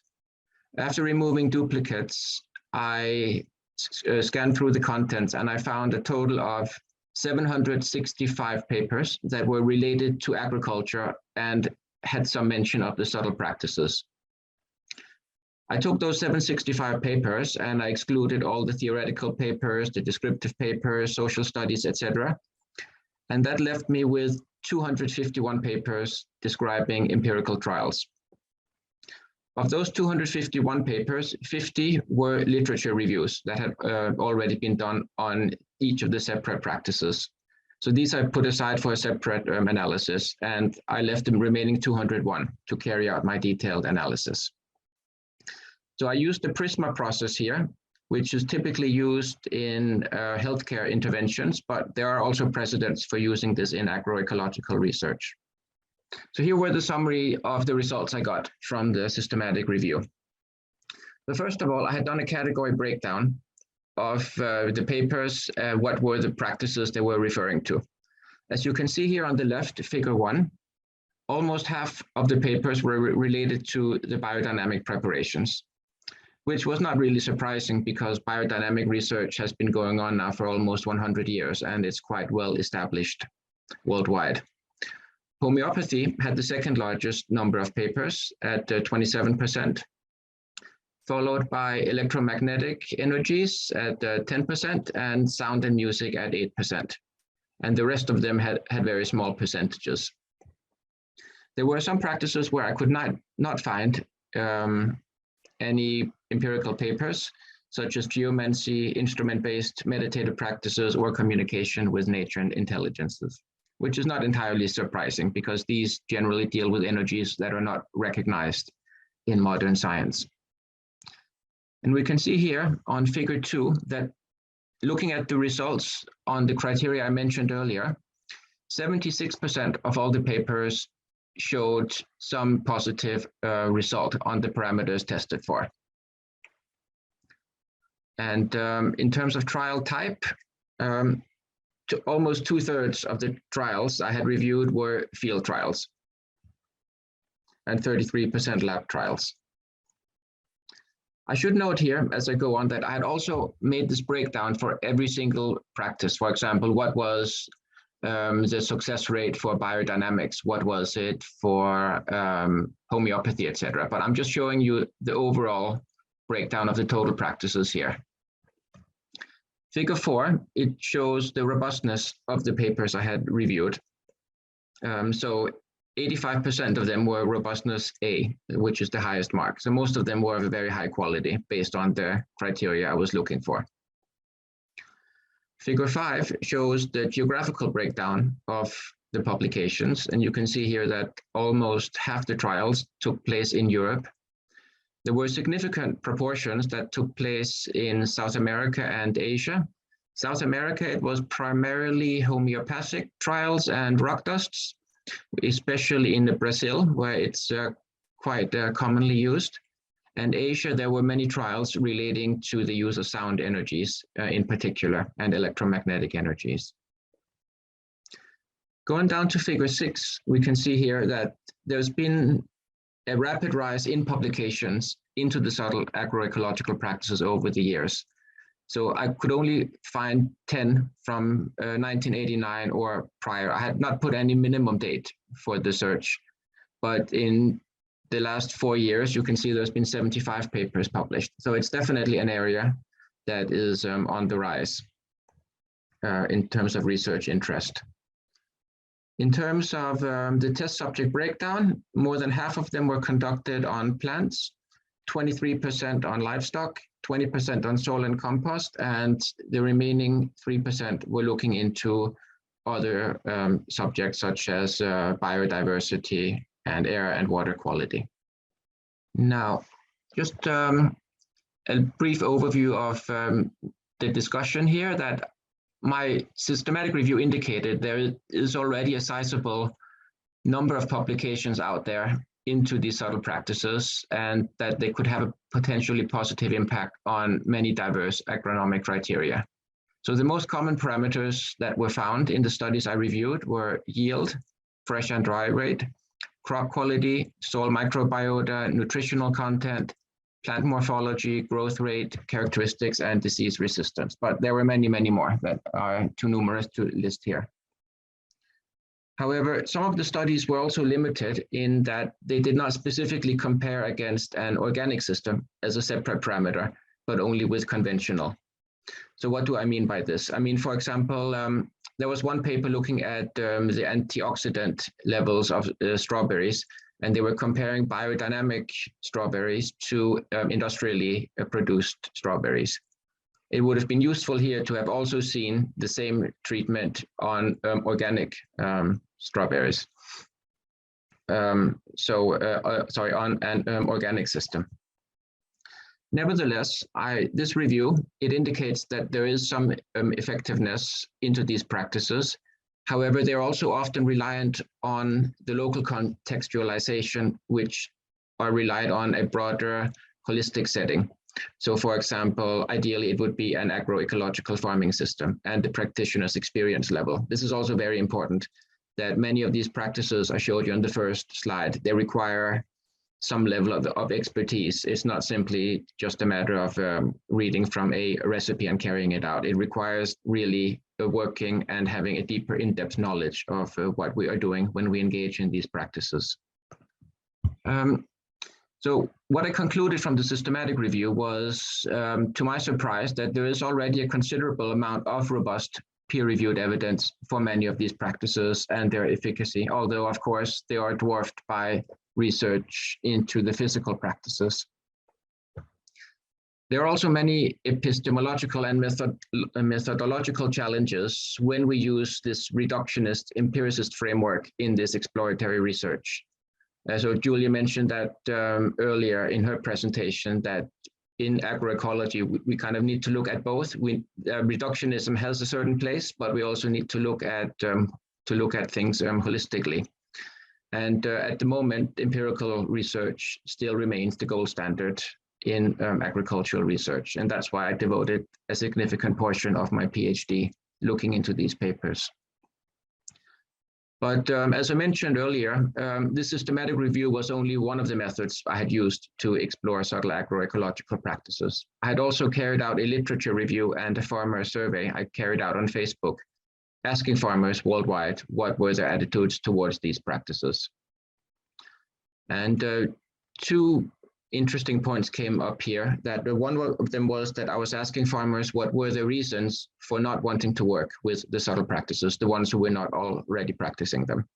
After removing duplicates, I scanned through the contents and I found a total of 765 papers that were related to agriculture and had some mention of the subtle practices. I took those 765 papers and I excluded all the theoretical papers, the descriptive papers, social studies, etc. And that left me with 251 papers describing empirical trials. Of those 251 papers, 50 were literature reviews that had already been done on each of the separate practices. So these I put aside for a separate analysis, and I left the remaining 201 to carry out my detailed analysis. So I used the PRISMA process here, which is typically used in healthcare interventions, but there are also precedents for using this in agroecological research. So here were the summary of the results I got from the systematic review. But first of all, I had done a category breakdown of the papers, what were the practices they were referring to. As you can see here on the left, figure 1, almost half of the papers were related to the biodynamic preparations, which was not really surprising because biodynamic research has been going on now for almost 100 years and it's quite well established worldwide. Homeopathy had the second largest number of papers at 27%, followed by electromagnetic energies at 10% and sound and music at 8%. And the rest of them had very small percentages. There were some practices where I could not find any empirical papers, such as geomancy, instrument-based meditative practices, or communication with nature and intelligences, which is not entirely surprising because these generally deal with energies that are not recognized in modern science. And we can see here on figure 2 that looking at the results on the criteria I mentioned earlier, 76% of all the papers showed some positive result on the parameters tested for. And in terms of trial type, almost 2/3 of the trials I had reviewed were field trials and 33% lab trials. I should note here as I go on that I had also made this breakdown for every single practice. For example, what was the success rate for biodynamics? What was it for homeopathy, etc.? But I'm just showing you the overall breakdown of the total practices here. Figure 4, it shows the robustness of the papers I had reviewed. So 85% of them were robustness A, which is the highest mark. So most of them were of a very high quality based on the criteria I was looking for. Figure 5 shows the geographical breakdown of the publications. And you can see here that almost half the trials took place in Europe. There were significant proportions that took place in South America and Asia. South America, it was primarily homeopathic trials and rock dusts, especially in Brazil, where it's quite commonly used. And Asia, there were many trials relating to the use of sound energies in particular, and electromagnetic energies. Going down to figure 6, we can see here that there's been a rapid rise in publications into the subtle agroecological practices over the years. So I could only find 10 from 1989 or prior. I had not put any minimum date for the search, but in the last 4 years, you can see there's been 75 papers published. So it's definitely an area that is on the rise in terms of research interest. In terms of the test subject breakdown, more than half of them were conducted on plants, 23% on livestock, 20% on soil and compost, and the remaining 3% were looking into other subjects such as biodiversity and air and water quality. Now, just a brief overview of the discussion here that my systematic review indicated there is already a sizable number of publications out there into these subtle practices and that they could have a potentially positive impact on many diverse agronomic criteria. So the most common parameters that were found in the studies I reviewed were yield, fresh and dry rate, crop quality, soil microbiota, nutritional content, plant morphology, growth rate, characteristics, and disease resistance. But there were many, many more that are too numerous to list here. However, some of the studies were also limited in that they did not specifically compare against an organic system as a separate parameter, but only with conventional. So what do I mean by this? I mean, for example, there was one paper looking at the antioxidant levels of strawberries, and they were comparing biodynamic strawberries to industrially produced strawberries. It would have been useful here to have also seen the same treatment on organic strawberries. Sorry, on an organic system. Nevertheless, this review, it indicates that there is some effectiveness into these practices. However, they're also often reliant on the local contextualization, which are relied on a broader holistic setting. So for example, ideally, it would be an agroecological farming system and the practitioner's experience level. This is also very important, that many of these practices I showed you on the first slide, they require some level of expertise. It's not simply just a matter of reading from a recipe and carrying it out. It requires really working and having a deeper in-depth knowledge of what we are doing when we engage in these practices. So what I concluded from the systematic review was, to my surprise, that there is already a considerable amount of robust peer-reviewed evidence for many of these practices and their efficacy, although of course they are dwarfed by research into the physical practices. There are also many epistemological and methodological challenges when we use this reductionist empiricist framework in this exploratory research. So Julia mentioned that earlier in her presentation, that in agroecology, we kind of need to look at both. Reductionism has a certain place, but we also need to look at things holistically. And at the moment, empirical research still remains the gold standard in agricultural research. And that's why I devoted a significant portion of my PhD looking into these papers. But as I mentioned earlier, this systematic review was only one of the methods I had used to explore subtle agroecological practices. I had also carried out a literature review and a farmer survey I carried out on Facebook, asking farmers worldwide what were their attitudes towards these practices. And two interesting points came up here. That one of them was that I was asking farmers what were the reasons for not wanting to work with the subtle practices, the ones who were not already practicing them.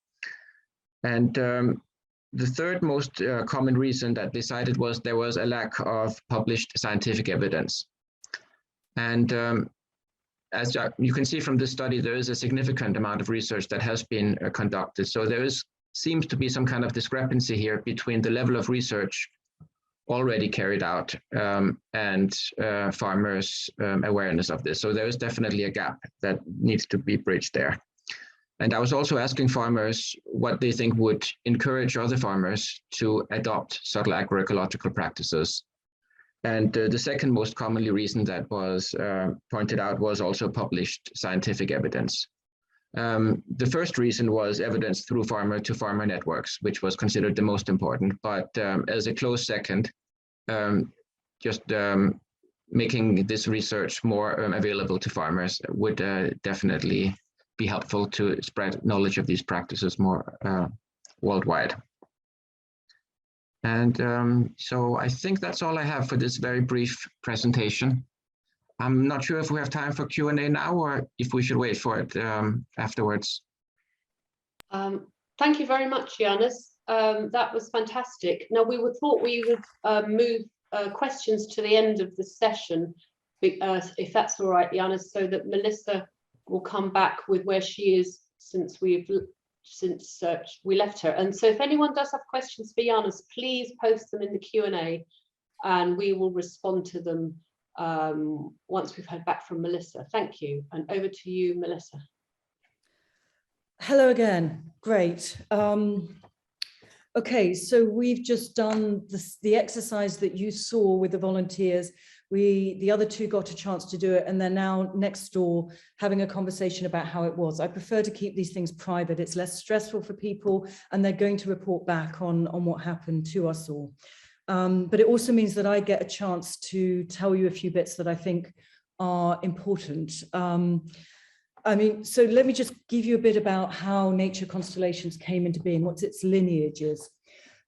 And the third most common reason that they cited was there was a lack of published scientific evidence. And as you can see from this study, there is a significant amount of research that has been conducted. So there seems to be some kind of discrepancy here between the level of research already carried out and farmers' awareness of this. So there is definitely a gap that needs to be bridged there. And I was also asking farmers what they think would encourage other farmers to adopt subtle agroecological practices. And the second most commonly reason that was pointed out was also published scientific evidence. The first reason was evidence through farmer-to-farmer networks, which was considered the most important. But as a close second, just making this research more available to farmers would definitely be helpful to spread knowledge of these practices more worldwide. And so I think that's all I have for this very brief presentation. I'm not sure if we have time for Q&A now or if we should wait for it afterwards. Thank you very much, Janus. That was fantastic. Now, we thought we would move questions to the end of the session, if that's all right, Janus, so that Melissa will come back with where she is since we left her. And so if anyone does have questions for Janus, please post them in the Q&A and we will respond to them once we've heard back from Melissa. Thank you. And over to you, Melissa. Hello again. Great. Okay, so we've just done the exercise that you saw with the volunteers. The other two got a chance to do it, and they're now next door having a conversation about how it was. I prefer to keep these things private. It's less stressful for people, and they're going to report back on what happened to us all. But it also means that I get a chance to tell you a few bits that I think are important. I mean, so let me just give you a bit about how nature constellations came into being, what's its lineages.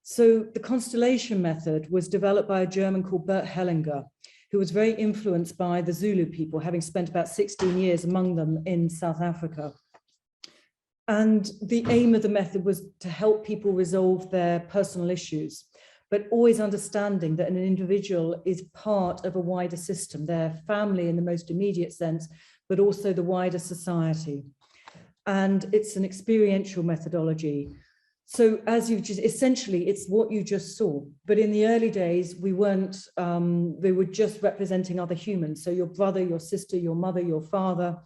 So the Constellation Method was developed by a German called Bert Hellinger, who was very influenced by the Zulu people, having spent about 16 years among them in South Africa. And the aim of the method was to help people resolve their personal issues, but always understanding that an individual is part of a wider system, their family in the most immediate sense, but also the wider society. And it's an experiential methodology. So as you've just, essentially, it's what you just saw. But in the early days, we weren't, they were just representing other humans. So your brother, your sister, your mother, your father.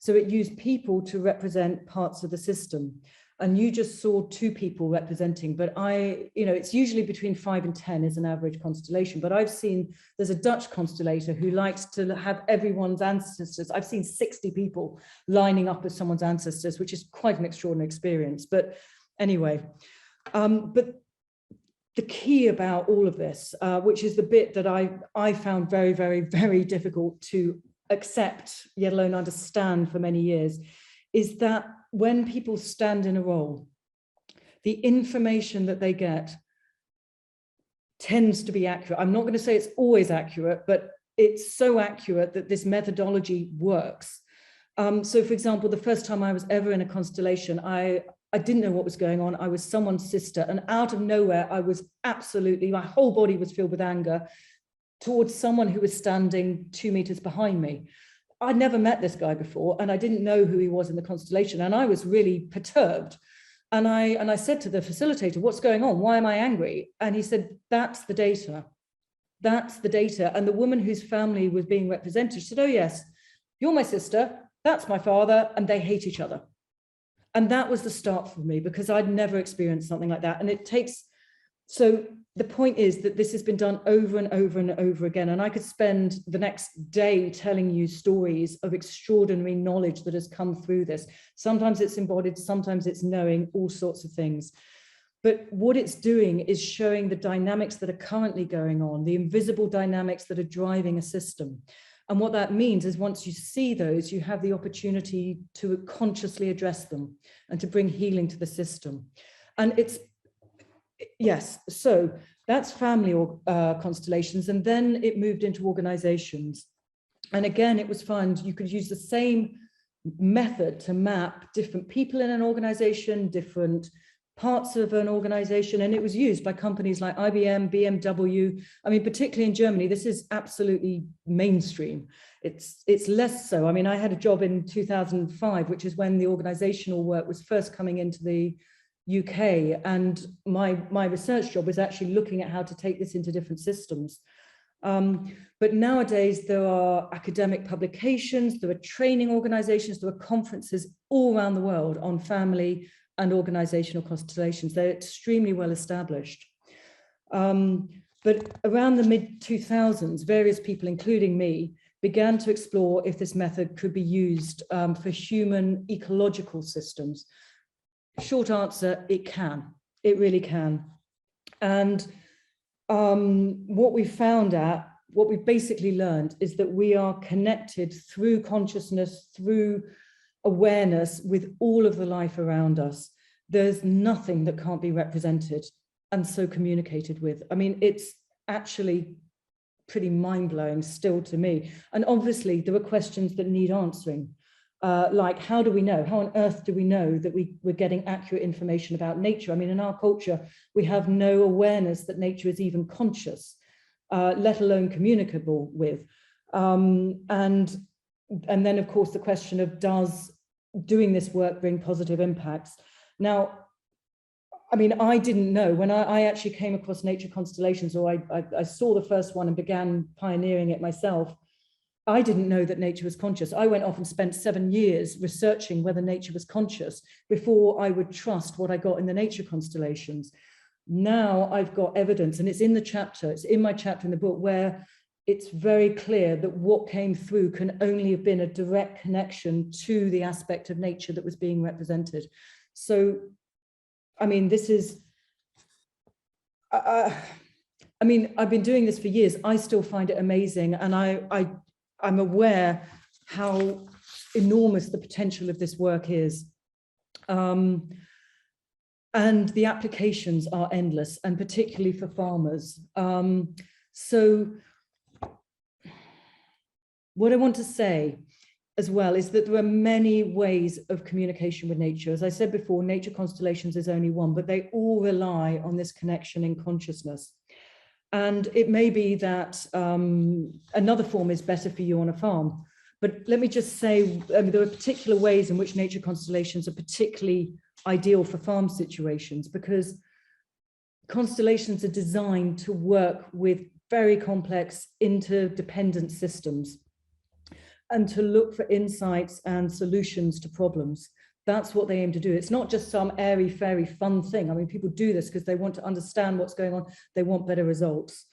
So it used people to represent parts of the system. And you just saw two people representing, but it's usually between 5 and 10 is an average constellation. But I've seen, there's a Dutch constellator who likes to have everyone's ancestors. I've seen 60 people lining up as someone's ancestors, which is quite an extraordinary experience. But anyway, but the key about all of this, which is the bit that I found very, very, very difficult to accept, yet alone understand for many years, is that when people stand in a role, the information that they get tends to be accurate. I'm not going to say it's always accurate, but it's so accurate that this methodology works. So for example, the first time I was ever in a constellation, I didn't know what was going on. I was someone's sister, and out of nowhere, I was absolutely, my whole body was filled with anger towards someone who was standing 2 meters behind me. I'd never met this guy before, and I didn't know who he was in the constellation, and I was really perturbed. And I said to the facilitator, what's going on? Why am I angry? And he said, that's the data. That's the data. And the woman whose family was being represented said, oh yes, you're my sister, that's my father, and they hate each other. And that was the start for me, because I'd never experienced something like that. And it takes, so the point is that this has been done over and over and over again. And I could spend the next day telling you stories of extraordinary knowledge that has come through this. Sometimes it's embodied, sometimes it's knowing, all sorts of things. But what it's doing is showing the dynamics that are currently going on, the invisible dynamics that are driving a system. And what that means is once you see those, you have the opportunity to consciously address them and to bring healing to the system. And it's, yes, so that's family constellations. And then it moved into organizations. And again, it was fun. You could use the same method to map different people in an organization, different parts of an organization, and it was used by companies like IBM, BMW. I mean, particularly in Germany, this is absolutely mainstream. It's less so. I mean, I had a job in 2005, which is when the organizational work was first coming into the UK, and my research job was actually looking at how to take this into different systems. But nowadays, there are academic publications, there are training organizations, there are conferences all around the world on family and organizational constellations. They're extremely well established. But around the mid-2000s, various people, including me, began to explore if this method could be used for human ecological systems. Short answer, it can. It really can. And what we found out, what we basically learned, is that we are connected through consciousness, through awareness with all of the life around us. There's nothing that can't be represented and so communicated with. I mean, it's actually pretty mind-blowing still to me. And obviously there are questions that need answering, like how do we know, how on earth do we know that we're getting accurate information about nature? I mean, in our culture, we have no awareness that nature is even conscious, let alone communicable with. And then, of course, the question of does doing this work bring positive impacts? Now, I mean, I didn't know when I actually came across nature constellations, or I saw the first one and began pioneering it myself. I didn't know that nature was conscious. I went off and spent 7 years researching whether nature was conscious before I would trust what I got in the nature constellations. Now I've got evidence, and it's in the chapter, it's in my chapter in the book, where it's very clear that what came through can only have been a direct connection to the aspect of nature that was being represented. So, I mean, this is, I mean, I've been doing this for years. I still find it amazing. And I'm aware how enormous the potential of this work is. And the applications are endless, and particularly for farmers. So what I want to say as well is that there are many ways of communication with nature. As I said before, nature constellations is only one, but they all rely on this connection in consciousness. And it may be that another form is better for you on a farm. But let me just say, there are particular ways in which nature constellations are particularly ideal for farm situations, because constellations are designed to work with very complex interdependent systems and to look for insights and solutions to problems. That's what they aim to do. It's not just some airy-fairy fun thing. I mean, people do this because they want to understand what's going on. They want better results.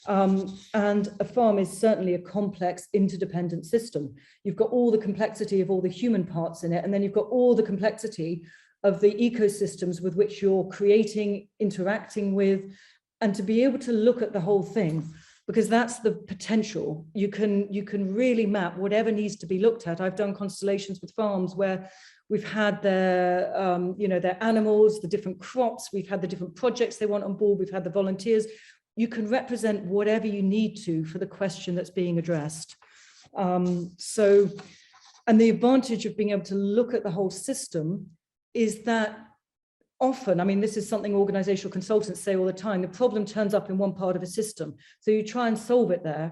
And a farm is certainly a complex interdependent system. You've got all the complexity of all the human parts in it, and then you've got all the complexity of the ecosystems with which you're creating, interacting with, and to be able to look at the whole thing, because that's the potential. You can really map whatever needs to be looked at. I've done constellations with farms where we've had their, their animals, the different crops, we've had the different projects they want on board, we've had the volunteers. You can represent whatever you need to for the question that's being addressed. And the advantage of being able to look at the whole system is that often, I mean, this is something organizational consultants say all the time, the problem turns up in one part of a system. So you try and solve it there,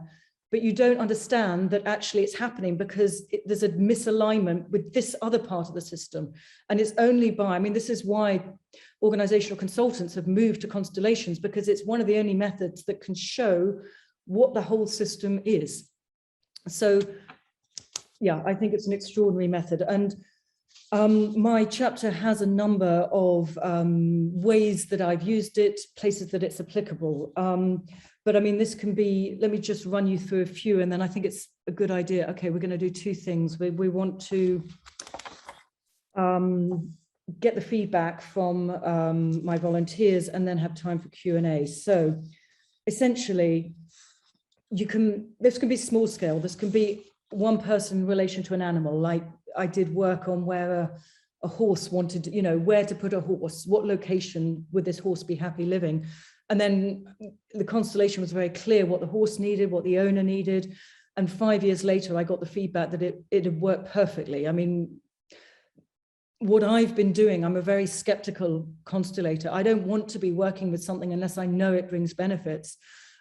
but you don't understand that actually it's happening because there's a misalignment with this other part of the system. And it's only by, I mean, this is why organizational consultants have moved to constellations, because it's one of the only methods that can show what the whole system is. So yeah, I think it's an extraordinary method. And my chapter has a number of ways that I've used it, places that it's applicable. But I mean, this can be, let me just run you through a few, and then I think it's a good idea. Okay, we're going to do two things. We want to get the feedback from my volunteers and then have time for Q&A. So essentially, this can be small scale. This can be one person in relation to an animal. Like I did work on where a horse wanted, you know, where to put a horse, what location would this horse be happy living? And then the constellation was very clear what the horse needed, what the owner needed. And 5 years later, I got the feedback that it had worked perfectly. I mean, what I've been doing, I'm a very skeptical constellator. I don't want to be working with something unless I know it brings benefits.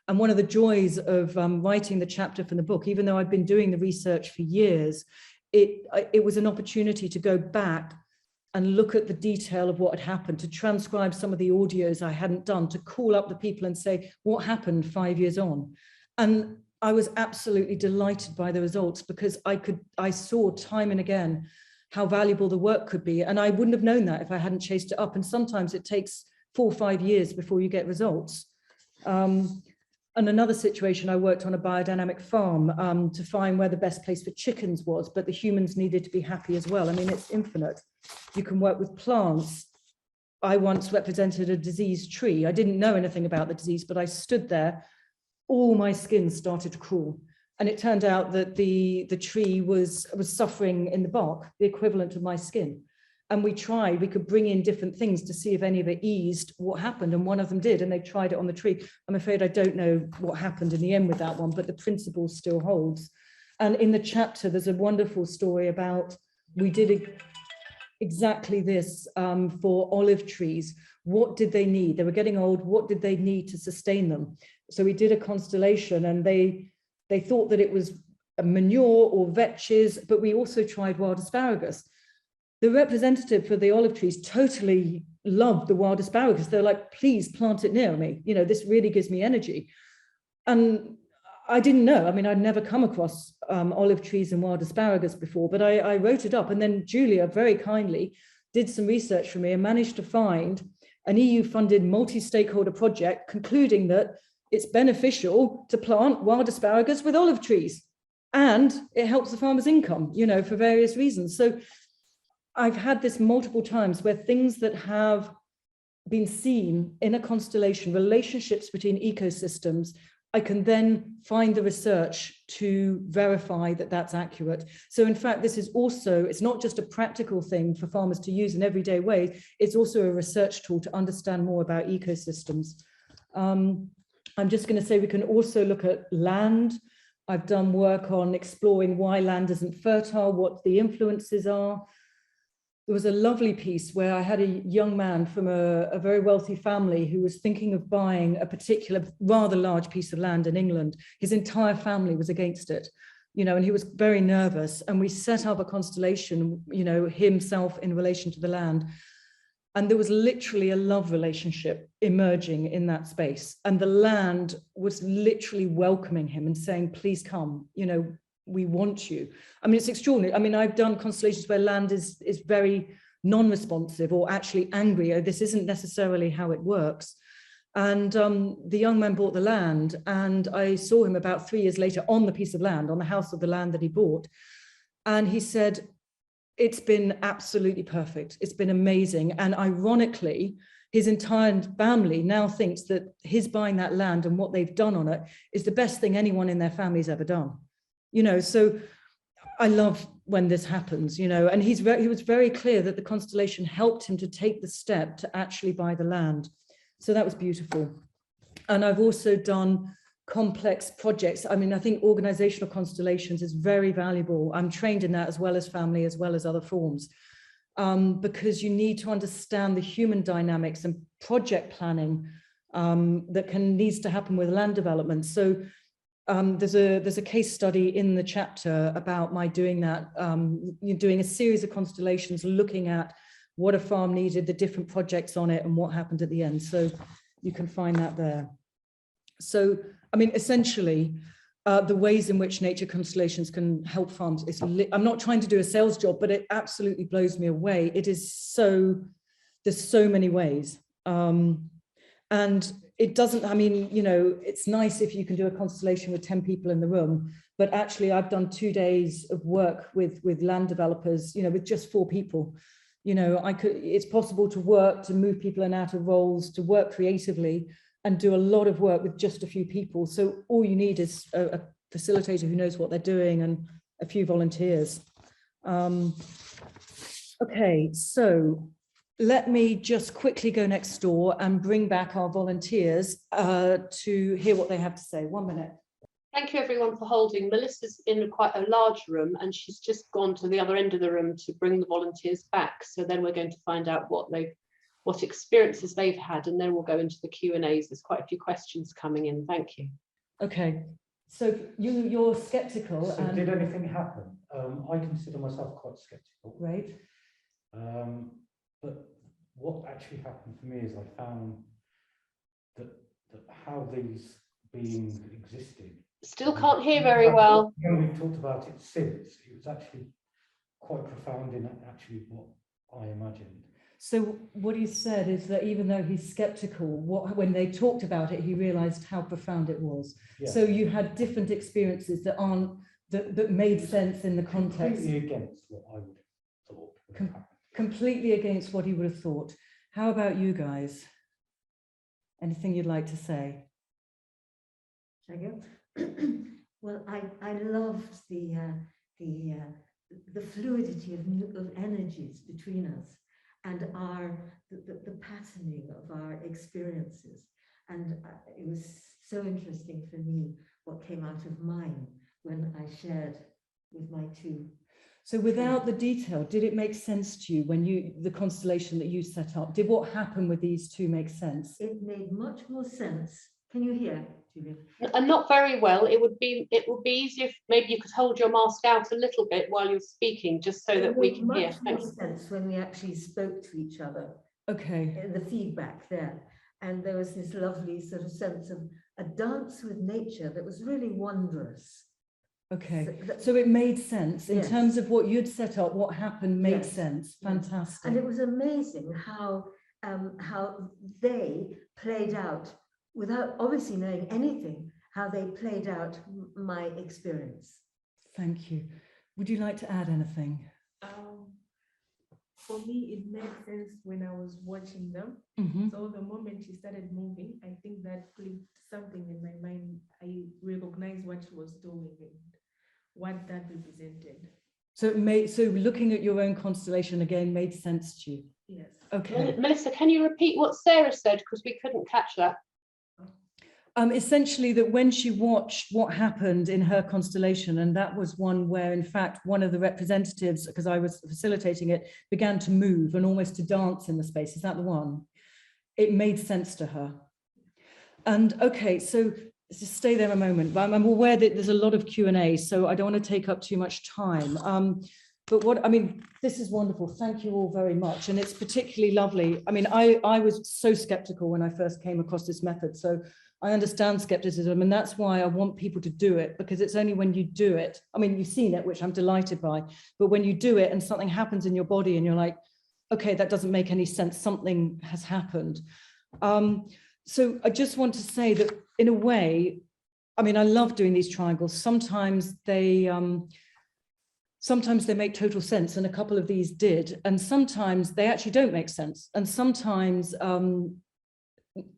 And one of the joys of writing the chapter from the book, even though I've been doing the research for years, it was an opportunity to go back and look at the detail of what had happened, to transcribe some of the audios I hadn't done, to call up the people and say, what happened 5 years on? And I was absolutely delighted by the results, because I saw time and again how valuable the work could be. And I wouldn't have known that if I hadn't chased it up. And sometimes it takes 4 or 5 years before you get results. And another situation, I worked on a biodynamic farm to find where the best place for chickens was, but the humans needed to be happy as well. I mean, it's infinite. You can work with plants. I once represented a diseased tree. I didn't know anything about the disease, but I stood there, all my skin started to crawl. And it turned out that the tree was suffering in the bark, the equivalent of my skin. And we could bring in different things to see if any of it eased what happened. And one of them did, and they tried it on the tree. I'm afraid I don't know what happened in the end with that one, but the principle still holds. And in the chapter, there's a wonderful story about, we did exactly this for olive trees. What did they need? They were getting old. What did they need to sustain them? So we did a constellation, and they thought that it was a manure or vetches, but we also tried wild asparagus. The representative for the olive trees totally loved the wild asparagus. They're like, please plant it near me. You know, this really gives me energy. And I didn't know. I mean, I'd never come across olive trees and wild asparagus before, but I wrote it up. And then Julia very kindly did some research for me and managed to find an EU-funded multi-stakeholder project concluding that it's beneficial to plant wild asparagus with olive trees. And it helps the farmer's income, you know, for various reasons. So I've had this multiple times where things that have been seen in a constellation, relationships between ecosystems, I can then find the research to verify that that's accurate. So in fact, this is also, it's not just a practical thing for farmers to use in everyday ways, it's also a research tool to understand more about ecosystems. I'm just going to say we can also look at land. I've done work on exploring why land isn't fertile, what the influences are. There was a lovely piece where I had a young man from a very wealthy family who was thinking of buying a particular rather large piece of land in England. His entire family was against it, you know, and he was very nervous. And we set up a constellation, you know, himself in relation to the land. And there was literally a love relationship emerging in that space. And the land was literally welcoming him and saying, please come, you know, we want you. I mean, it's extraordinary. I mean, I've done constellations where land is very non-responsive or actually angry. Oh, this isn't necessarily how it works. And the young man bought the land, and I saw him about 3 years later on the piece of land, on the house of the land that he bought. And he said, it's been absolutely perfect. It's been amazing. And ironically, his entire family now thinks that his buying that land and what they've done on it is the best thing anyone in their family's ever done. You know, so I love when this happens, you know, and he was very clear that the constellation helped him to take the step to actually buy the land. So that was beautiful. And I've also done complex projects. I mean, I think organizational constellations is very valuable. I'm trained in that as well as family, as well as other forms, because you need to understand the human dynamics and project planning that needs to happen with land development. So there's a case study in the chapter about my doing that. You're doing a series of constellations, looking at what a farm needed, the different projects on it, and what happened at the end. So you can find that there. So, I mean, essentially, the ways in which nature constellations can help farms is, I'm not trying to do a sales job, but it absolutely blows me away. It is so, there's so many ways. And it doesn't, I mean, you know, it's nice if you can do a constellation with 10 people in the room, but actually I've done 2 days of work with land developers, you know, with just 4 people. You know, it's possible to work, to move people in and out of roles, to work creatively and do a lot of work with just a few people. So all you need is a facilitator who knows what they're doing and a few volunteers. Okay, so let me just quickly go next door and bring back our volunteers to hear what they have to say. 1 minute. Thank you everyone for holding. Melissa's in quite a large room and she's just gone to the other end of the room to bring the volunteers back. So then we're going to find out what experiences they've had, and then we'll go into the Q&As. There's quite a few questions coming in. Thank you. Okay, so you're skeptical. So did anything happen? I consider myself quite skeptical. Right. But what actually happened for me is I found that how these beings existed. Still can't hear very well. When we talked about it since, it was actually quite profound in actually what I imagined. So what he said is that even though he's skeptical, when they talked about it, he realized how profound it was. Yeah. So you had different experiences that made sense in the context. Completely against what I would have thought would have happened. Completely against what he would have thought. How about you guys? Anything you'd like to say? Shall I go? Well, I loved the fluidity of energies between us and the patterning of our experiences. And it was so interesting for me what came out of mine when I shared with my 2. So without the detail, did it make sense to you when the constellation that you set up? Did what happened with these 2 make sense? It made much more sense. Can you hear, Julia? And not very well. It would be easier if maybe you could hold your mask out a little bit while you're speaking, just so that we can hear. Much more sense when we actually spoke to each other. Okay. The feedback there. And there was this lovely sort of sense of a dance with nature that was really wondrous. Okay, so it made sense in terms of what you'd set up, what happened made sense. Fantastic. And it was amazing how they played out, without obviously knowing anything, how they played out my experience. Thank you. Would you like to add anything? For me, it made sense when I was watching them. Mm-hmm. So the moment she started moving, I think that clicked something in my mind. I recognized what she was doing and what that represented. So looking at your own constellation again made sense to you? Yes. Okay. Melissa, can you repeat what Sarah said, because we couldn't catch that? Essentially that when she watched what happened in her constellation, and that was one where in fact one of the representatives, because I was facilitating it, began to move and almost to dance in the space. Is that the one? It made sense to her. And okay, so just stay there a moment. I'm aware that there's a lot of Q&A, so I don't want to take up too much time. But this is wonderful. Thank you all very much. And it's particularly lovely. I mean, I was so skeptical when I first came across this method. So I understand skepticism, and that's why I want people to do it, because it's only when you do it, I mean, you've seen it, which I'm delighted by, but when you do it and something happens in your body and you're like, okay, that doesn't make any sense, something has happened. So I just want to say that in a way, I mean, I love doing these triangles. Sometimes they make total sense, and a couple of these did, and sometimes they actually don't make sense, and sometimes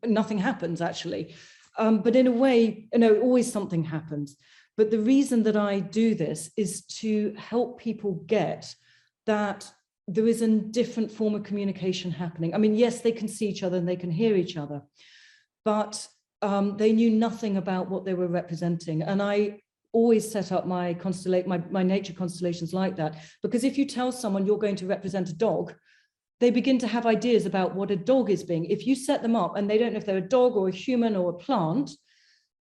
nothing happens actually. But in a way, always something happens. But the reason that I do this is to help people get that there is a different form of communication happening. I mean, yes, they can see each other and they can hear each other, but they knew nothing about what they were representing. And I always set up my nature constellations like that, because if you tell someone you're going to represent a dog, they begin to have ideas about what a dog is being. If you set them up and they don't know if they're a dog or a human or a plant,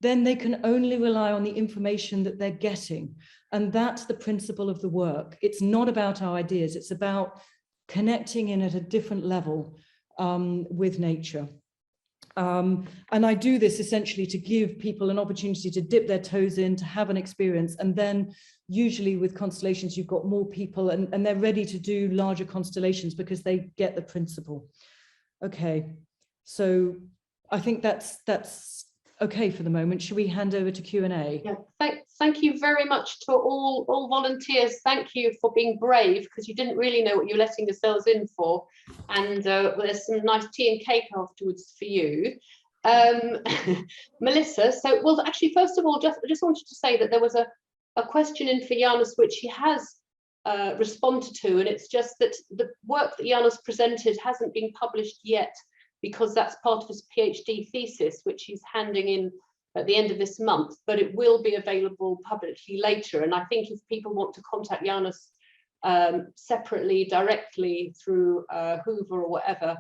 then they can only rely on the information that they're getting. And that's the principle of the work. It's not about our ideas, it's about connecting in at a different level with nature. And I do this essentially to give people an opportunity to dip their toes in, to have an experience. And then usually with constellations, you've got more people and they're ready to do larger constellations because they get the principle. Okay, so I think that's okay for the moment. Should we hand over to Q&A? Yeah, thank you very much to all volunteers. Thank you for being brave, because you didn't really know what you're letting yourselves in for. And there's some nice tea and cake afterwards for you. Melissa, so, well, actually, first of all, I just wanted to say that there was a question in for Janus, which he has responded to, and it's just that the work that Janus presented hasn't been published yet, because that's part of his PhD thesis, which he's handing in at the end of this month, but it will be available publicly later. And I think if people want to contact Janus separately, directly through Hoover or whatever,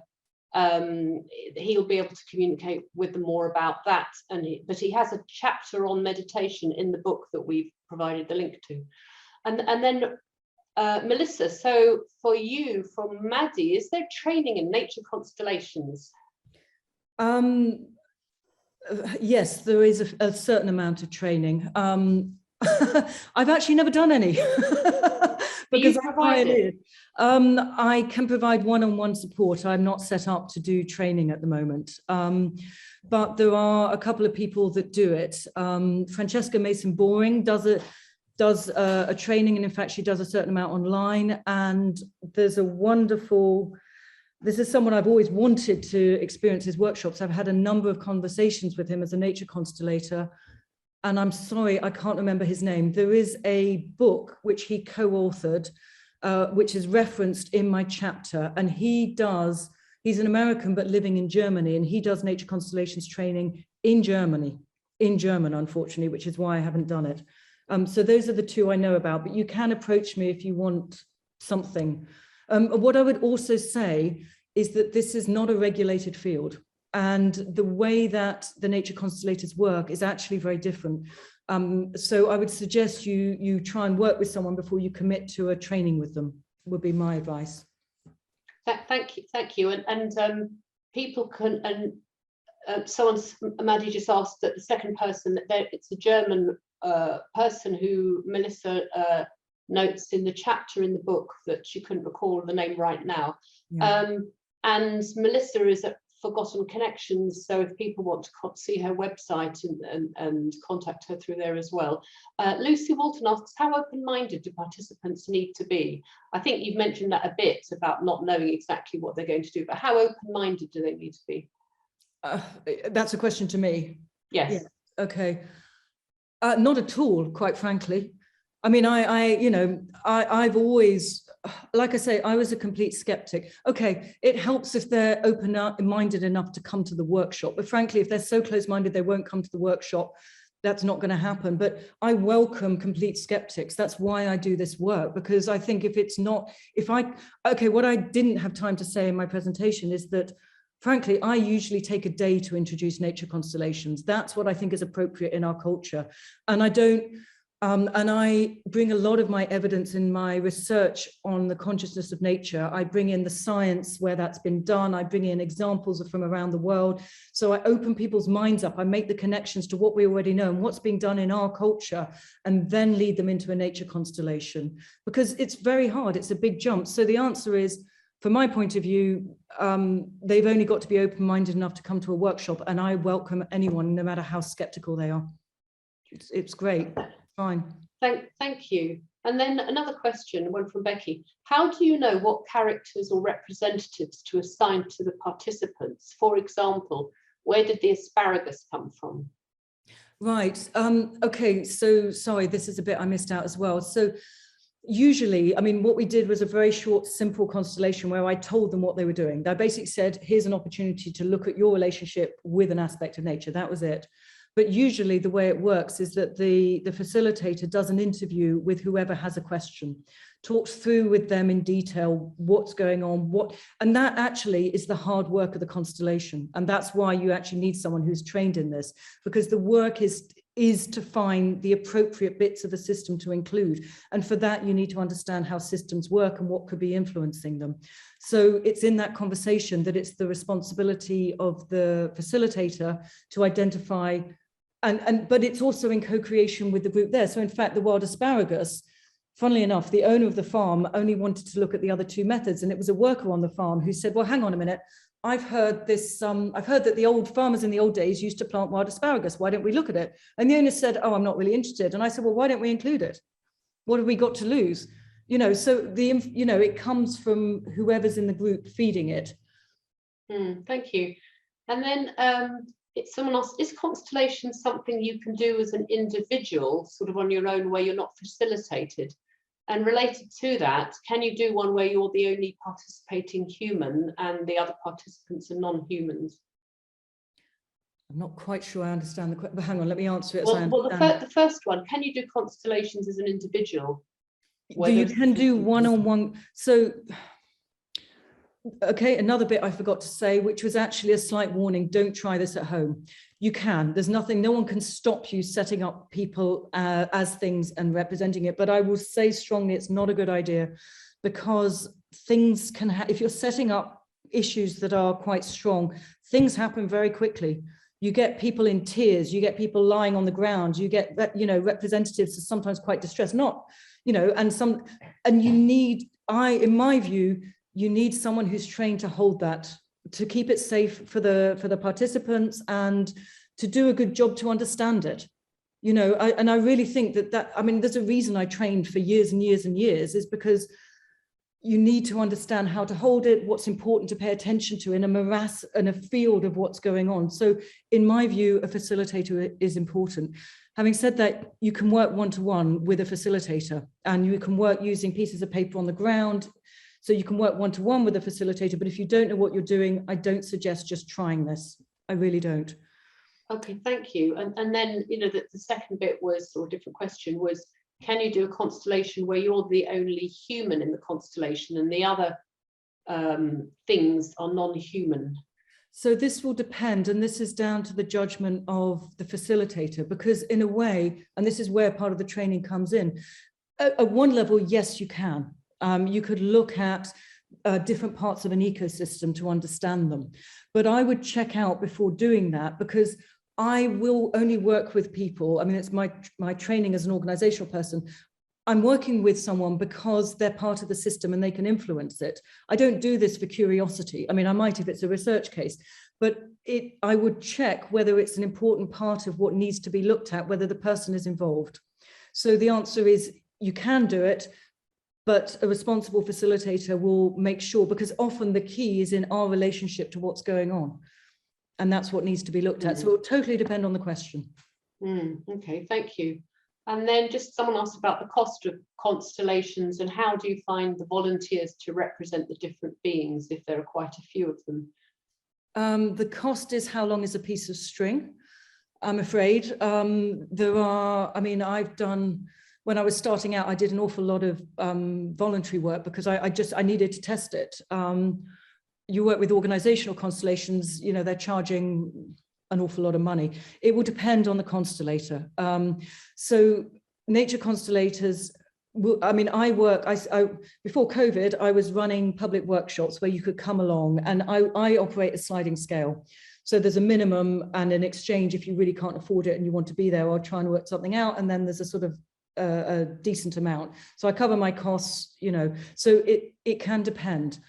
he'll be able to communicate with them more about that. But he has a chapter on meditation in the book that we've provided the link to. And then Melissa, so for you, from Maddie, is there training in nature constellations? Yes, there is a certain amount of training. I've actually never done any because I pioneered. I can provide one-on-one support. I'm not set up to do training at the moment, but there are a couple of people that do it. Francesca Mason-Boring does a training, and in fact she does a certain amount online, and there's a wonderful, this is someone I've always wanted to experience his workshops. I've had a number of conversations with him as a nature constellator, and I'm sorry, I can't remember his name. There is a book which he co-authored, which is referenced in my chapter, and he's an American but living in Germany, and he does nature constellations training in German, unfortunately, which is why I haven't done it. So those are the two I know about, but you can approach me if you want something. What I would also say is that this is not a regulated field, and the way that the nature constellators work is actually very different. So I would suggest you try and work with someone before you commit to a training with them, would be my advice. Thank you. And people can, and Maddie just asked that the second person, that it's a German person who Melissa notes in the chapter in the book that she couldn't recall the name right now. Yeah. And Melissa is at Forgotten Connections, so if people want to see her website and contact her through there as well. Lucy Walton asks, how open-minded do participants need to be? I think you've mentioned that a bit about not knowing exactly what they're going to do, but how open-minded do they need to be? That's a question to me. Yes. Yeah. Okay. Not at all, quite frankly. I mean, I've always, like I say, I was a complete skeptic. Okay, it helps if they're open-minded enough to come to the workshop, but frankly, if they're so close-minded they won't come to the workshop, that's not going to happen. But I welcome complete skeptics. That's why I do this work, because I think what I didn't have time to say in my presentation is that, frankly, I usually take a day to introduce nature constellations. That's what I think is appropriate in our culture. And I bring a lot of my evidence in my research on the consciousness of nature. I bring in the science where that's been done. I bring in examples from around the world. So I open people's minds up. I make the connections to what we already know and what's being done in our culture, and then lead them into a nature constellation, because it's very hard. It's a big jump. So the answer is, from my point of view, they've only got to be open-minded enough to come to a workshop, and I welcome anyone, no matter how skeptical they are. It's great. Fine. Thank you. And then another question, one from Becky. How do you know what characters or representatives to assign to the participants? For example, where did the asparagus come from? Right. Okay. So sorry, this is a bit I missed out as well. So usually, I mean, what we did was a very short, simple constellation where I told them what they were doing. I basically said, here's an opportunity to look at your relationship with an aspect of nature. That was it. But usually the way it works is that the facilitator does an interview with whoever has a question, talks through with them in detail what's going on, and that actually is the hard work of the constellation. And that's why you actually need someone who's trained in this, because the work is to find the appropriate bits of a system to include. And for that, you need to understand how systems work and what could be influencing them. So it's in that conversation that it's the responsibility of the facilitator to identify, but it's also in co-creation with the group there. So in fact, the wild asparagus, funnily enough, the owner of the farm only wanted to look at the other two methods. And it was a worker on the farm who said, well, hang on a minute. I've heard this, I've heard that the old farmers in the old days used to plant wild asparagus. Why don't we look at it? And the owner said, oh, I'm not really interested. And I said, well, why don't we include it? What have we got to lose? You know, so it comes from whoever's in the group feeding it. Thank you. And then it's someone else. Is constellation something you can do as an individual, sort of on your own, where you're not facilitated? And related to that, can you do one where you're the only participating human and the other participants are non-humans? I'm not quite sure I understand the question, but hang on, let me answer it. Well, the first one, can you do constellations as an individual? You can do one-on-one. So, okay, another bit I forgot to say, which was actually a slight warning, don't try this at home. You can, there's nothing, no one can stop you setting up people as things and representing it. But I will say strongly, it's not a good idea, because things can, if you're setting up issues that are quite strong, things happen very quickly. You get people in tears, you get people lying on the ground, you get, representatives are sometimes quite distressed, and you need, in my view, you need someone who's trained to hold that, to keep it safe for the participants and to do a good job to understand it. And I really think that, I mean, there's a reason I trained for years and years and years, is because you need to understand how to hold it, what's important to pay attention to in a morass and a field of what's going on. So in my view, a facilitator is important. Having said that, you can work one-to-one with a facilitator, and you can work using pieces of paper on the ground. So you can work one-to-one with a facilitator, but if you don't know what you're doing, I don't suggest just trying this. I really don't. Okay, thank you. And then, the second bit was, or a different question was, can you do a constellation where you're the only human in the constellation and the other things are non-human? So this will depend, and this is down to the judgment of the facilitator, because in a way, and this is where part of the training comes in, at one level, yes, you can. You could look at different parts of an ecosystem to understand them. But I would check out before doing that, because I will only work with people. I mean, it's my training as an organizational person. I'm working with someone because they're part of the system and they can influence it. I don't do this for curiosity. I mean, I might if it's a research case, but I would check whether it's an important part of what needs to be looked at, whether the person is involved. So the answer is you can do it, but a responsible facilitator will make sure, because often the key is in our relationship to what's going on. And that's what needs to be looked at. So it will totally depend on the question. Okay, thank you. And then just someone asked about the cost of constellations and how do you find the volunteers to represent the different beings if there are quite a few of them? The cost is how long is a piece of string, I'm afraid. There are, I mean, when I was starting out, I did an awful lot of voluntary work because I needed to test it. You work with organizational constellations, they're charging an awful lot of money. It will depend on the constellator. So nature constellators, before COVID, I was running public workshops where you could come along, and I operate a sliding scale. So there's a minimum and an exchange if you really can't afford it and you want to be there, or try and work something out, and then there's a sort of a decent amount. So I cover my costs, so it can depend.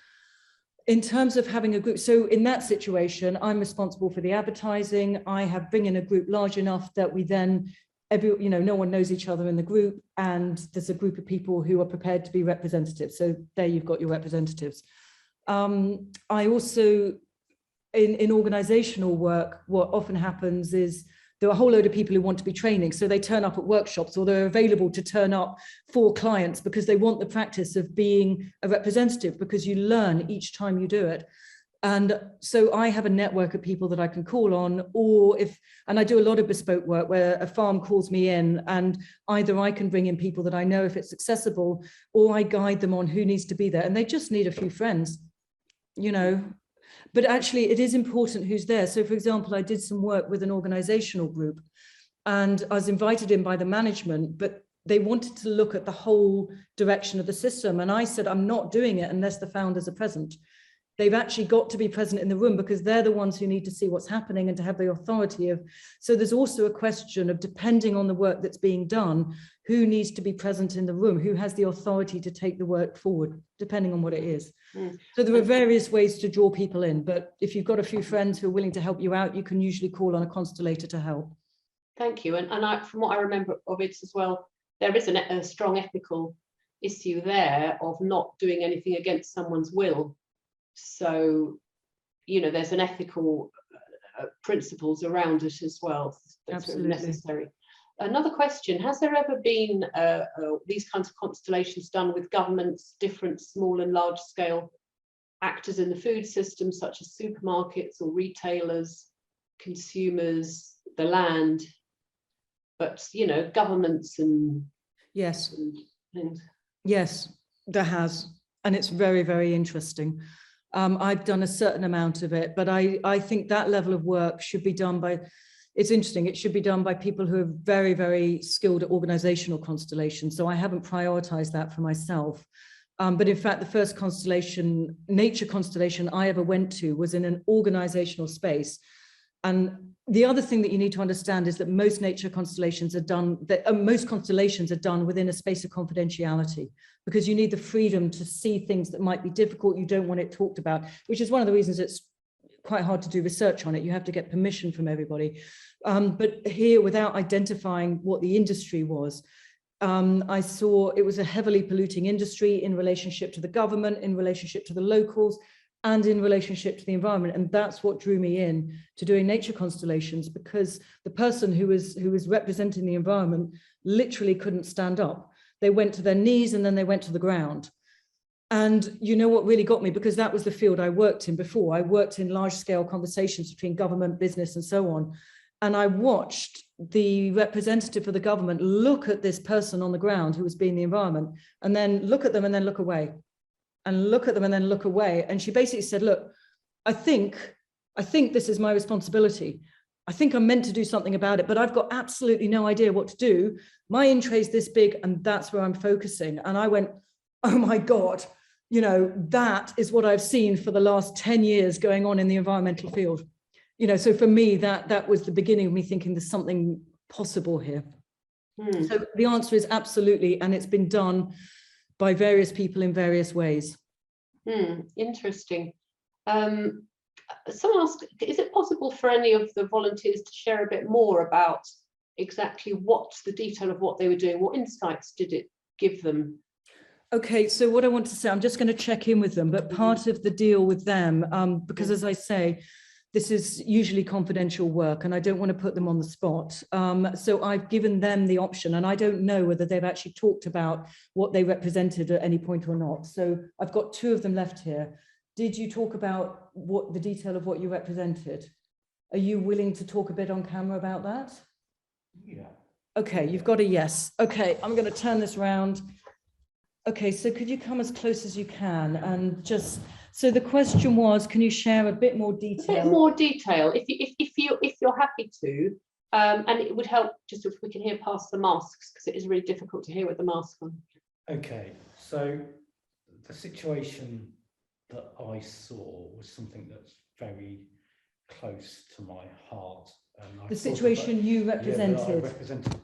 In terms of having a group, so in that situation, I'm responsible for the advertising. I have bring in a group large enough that we then, no one knows each other in the group, and there's a group of people who are prepared to be representatives. So there you've got your representatives. I also, in organizational work, what often happens is there are a whole load of people who want to be training, so they turn up at workshops, or they're available to turn up for clients because they want the practice of being a representative, because you learn each time you do it. And so I have a network of people that I can call on, and I do a lot of bespoke work where a farm calls me in, and either I can bring in people that I know if it's accessible, or I guide them on who needs to be there, and they just need a few friends, you know. But actually it is important who's there. So for example, I did some work with an organizational group, and I was invited in by the management, but they wanted to look at the whole direction of the system. And I said, I'm not doing it unless the founders are present. They've actually got to be present in the room, because they're the ones who need to see what's happening and to have the authority of. So there's also a question of, depending on the work that's being done, who needs to be present in the room, who has the authority to take the work forward, depending on what it is. So there are various ways to draw people in, but if you've got a few friends who are willing to help you out, you can usually call on a constellator to help. Thank you. And from what I remember of it as well, there is a strong ethical issue there of not doing anything against someone's will. So, you know, there's an ethical principles around it as well. That's really necessary. Another question, has there ever been these kinds of constellations done with governments, different small and large scale actors in the food system, such as supermarkets or retailers, consumers, the land, but, you know, governments and yes, and things? Yes, there has, and it's very, very interesting. I've done a certain amount of it, but I think that level of work should be done by, it's interesting, it should be done by people who are very, very skilled at organizational constellations. So I haven't prioritized that for myself. But in fact, the first constellation, nature constellation I ever went to was in an organizational space. And the other thing that you need to understand is that most nature constellations are done, most constellations are done within a space of confidentiality, because you need the freedom to see things that might be difficult. You don't want it talked about, which is one of the reasons it's quite hard to do research on it. You have to get permission from everybody. But here, without identifying what the industry was, I saw it was a heavily polluting industry in relationship to the government, in relationship to the locals, and in relationship to the environment. And that's what drew me in to doing nature constellations, because the person who was representing the environment literally couldn't stand up. They went to their knees and then they went to the ground. And you know what really got me, because that was the field I worked in before. I worked in large scale conversations between government, business, and so on. And I watched the representative for the government look at this person on the ground who was being the environment, and then look at them and then look away, and look at them and then look away. And she basically said, look, I think this is my responsibility. I think I'm meant to do something about it, but I've got absolutely no idea what to do. My in tray's this big, and that's where I'm focusing. And I went, oh my God, you know, that is what I've seen for the last 10 years going on in the environmental field. You know, so for me, that was the beginning of me thinking there's something possible here. So the answer is absolutely, and it's been done by various people in various ways. Interesting. Someone asked, is it possible for any of the volunteers to share a bit more about exactly what the detail of what they were doing? What insights did it give them? Okay, so what I want to say, I'm just going to check in with them, but part of the deal with them, because as I say, this is usually confidential work and I don't want to put them on the spot. So I've given them the option, and I don't know whether they've actually talked about what they represented at any point or not. So I've got two of them left here. Did you talk about what the detail of what you represented? Are you willing to talk a bit on camera about that? Yeah. Okay, you've got a yes. Okay, I'm going to turn this around. Okay, so could you come as close as you can and just, so the question was, can you share a bit more detail? A bit more detail, if you're happy to, and it would help just if we can hear past the masks, because it is really difficult to hear with the mask on. Okay, so the situation that I saw was something that's very close to my heart. The situation you represented. Yeah, I represented.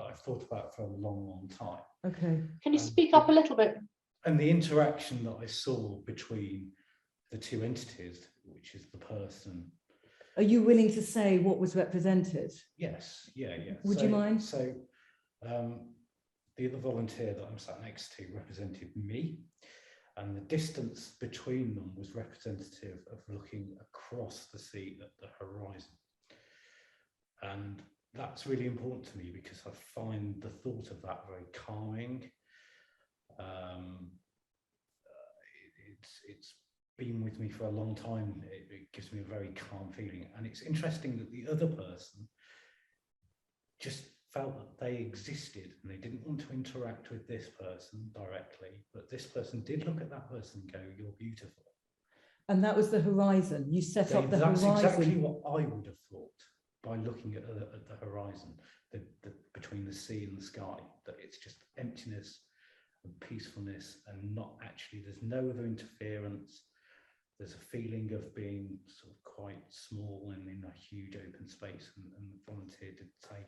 I've thought about for a long, long time. Okay. Can you speak up a little bit? And the interaction that I saw between the two entities, which is the person. Are you willing to say what was represented? Yes, yeah. Would you mind? So the other volunteer that I'm sat next to represented me, and the distance between them was representative of looking across the sea at the horizon. And that's really important to me because I find the thought of that very calming. It's been with me for a long time. It gives me a very calm feeling. And it's interesting that the other person just felt that they existed and they didn't want to interact with this person directly, but this person did look at that person and go, "You're beautiful." And that was the horizon. You set up the That's horizon. exactly what I would have thought by looking at the horizon, between the sea and the sky, that it's just emptiness and peacefulness, and not actually, there's no other interference. There's a feeling of being sort of quite small and in a huge open space. And the volunteer did say,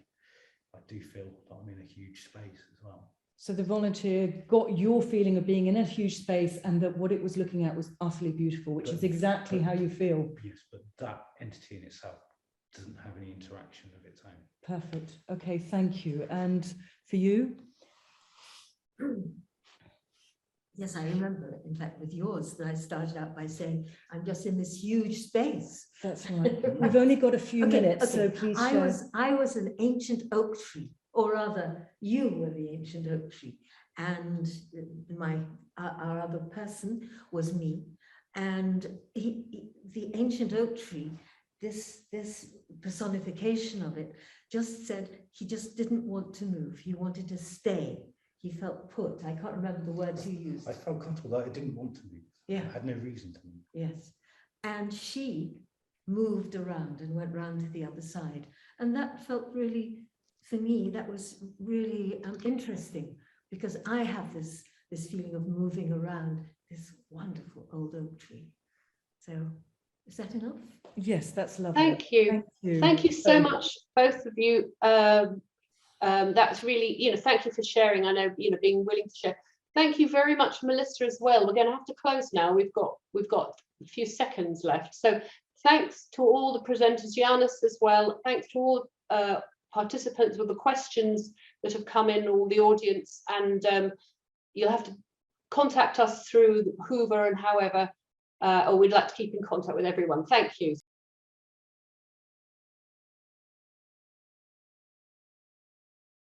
I do feel that I'm in a huge space as well. So the volunteer got your feeling of being in a huge space and that what it was looking at was utterly beautiful, which is exactly how you feel. Yes, but that entity in itself doesn't have any interaction of its own. Perfect. Okay, thank you. And for you? Yes, I remember, in fact, with yours, that I started out by saying, I'm just in this huge space. That's right. We've only got a few minutes, so please share. I was an ancient oak tree, or rather, you were the ancient oak tree, and our other person was me. And the ancient oak tree, this personification of it, just said he just didn't want to move. He wanted to stay. He felt put. I can't remember the words you used. I felt comfortable that I didn't want to move. Yeah. I had no reason to move. Yes. And she moved around and went round to the other side. And that felt really, for me, that was really interesting, because I have this feeling of moving around this wonderful old oak tree. So is that enough? Yes, that's lovely. Thank you. Thank you. Thank you so much, both of you. That's really, thank you for sharing. I know, being willing to share. Thank you very much, Melissa, as well. We're going to have to close now. We've got a few seconds left. So thanks to all the presenters, Janus as well. Thanks to all participants with the questions that have come in, all the audience. And you'll have to contact us through Hoover and however, or we'd like to keep in contact with everyone. Thank you.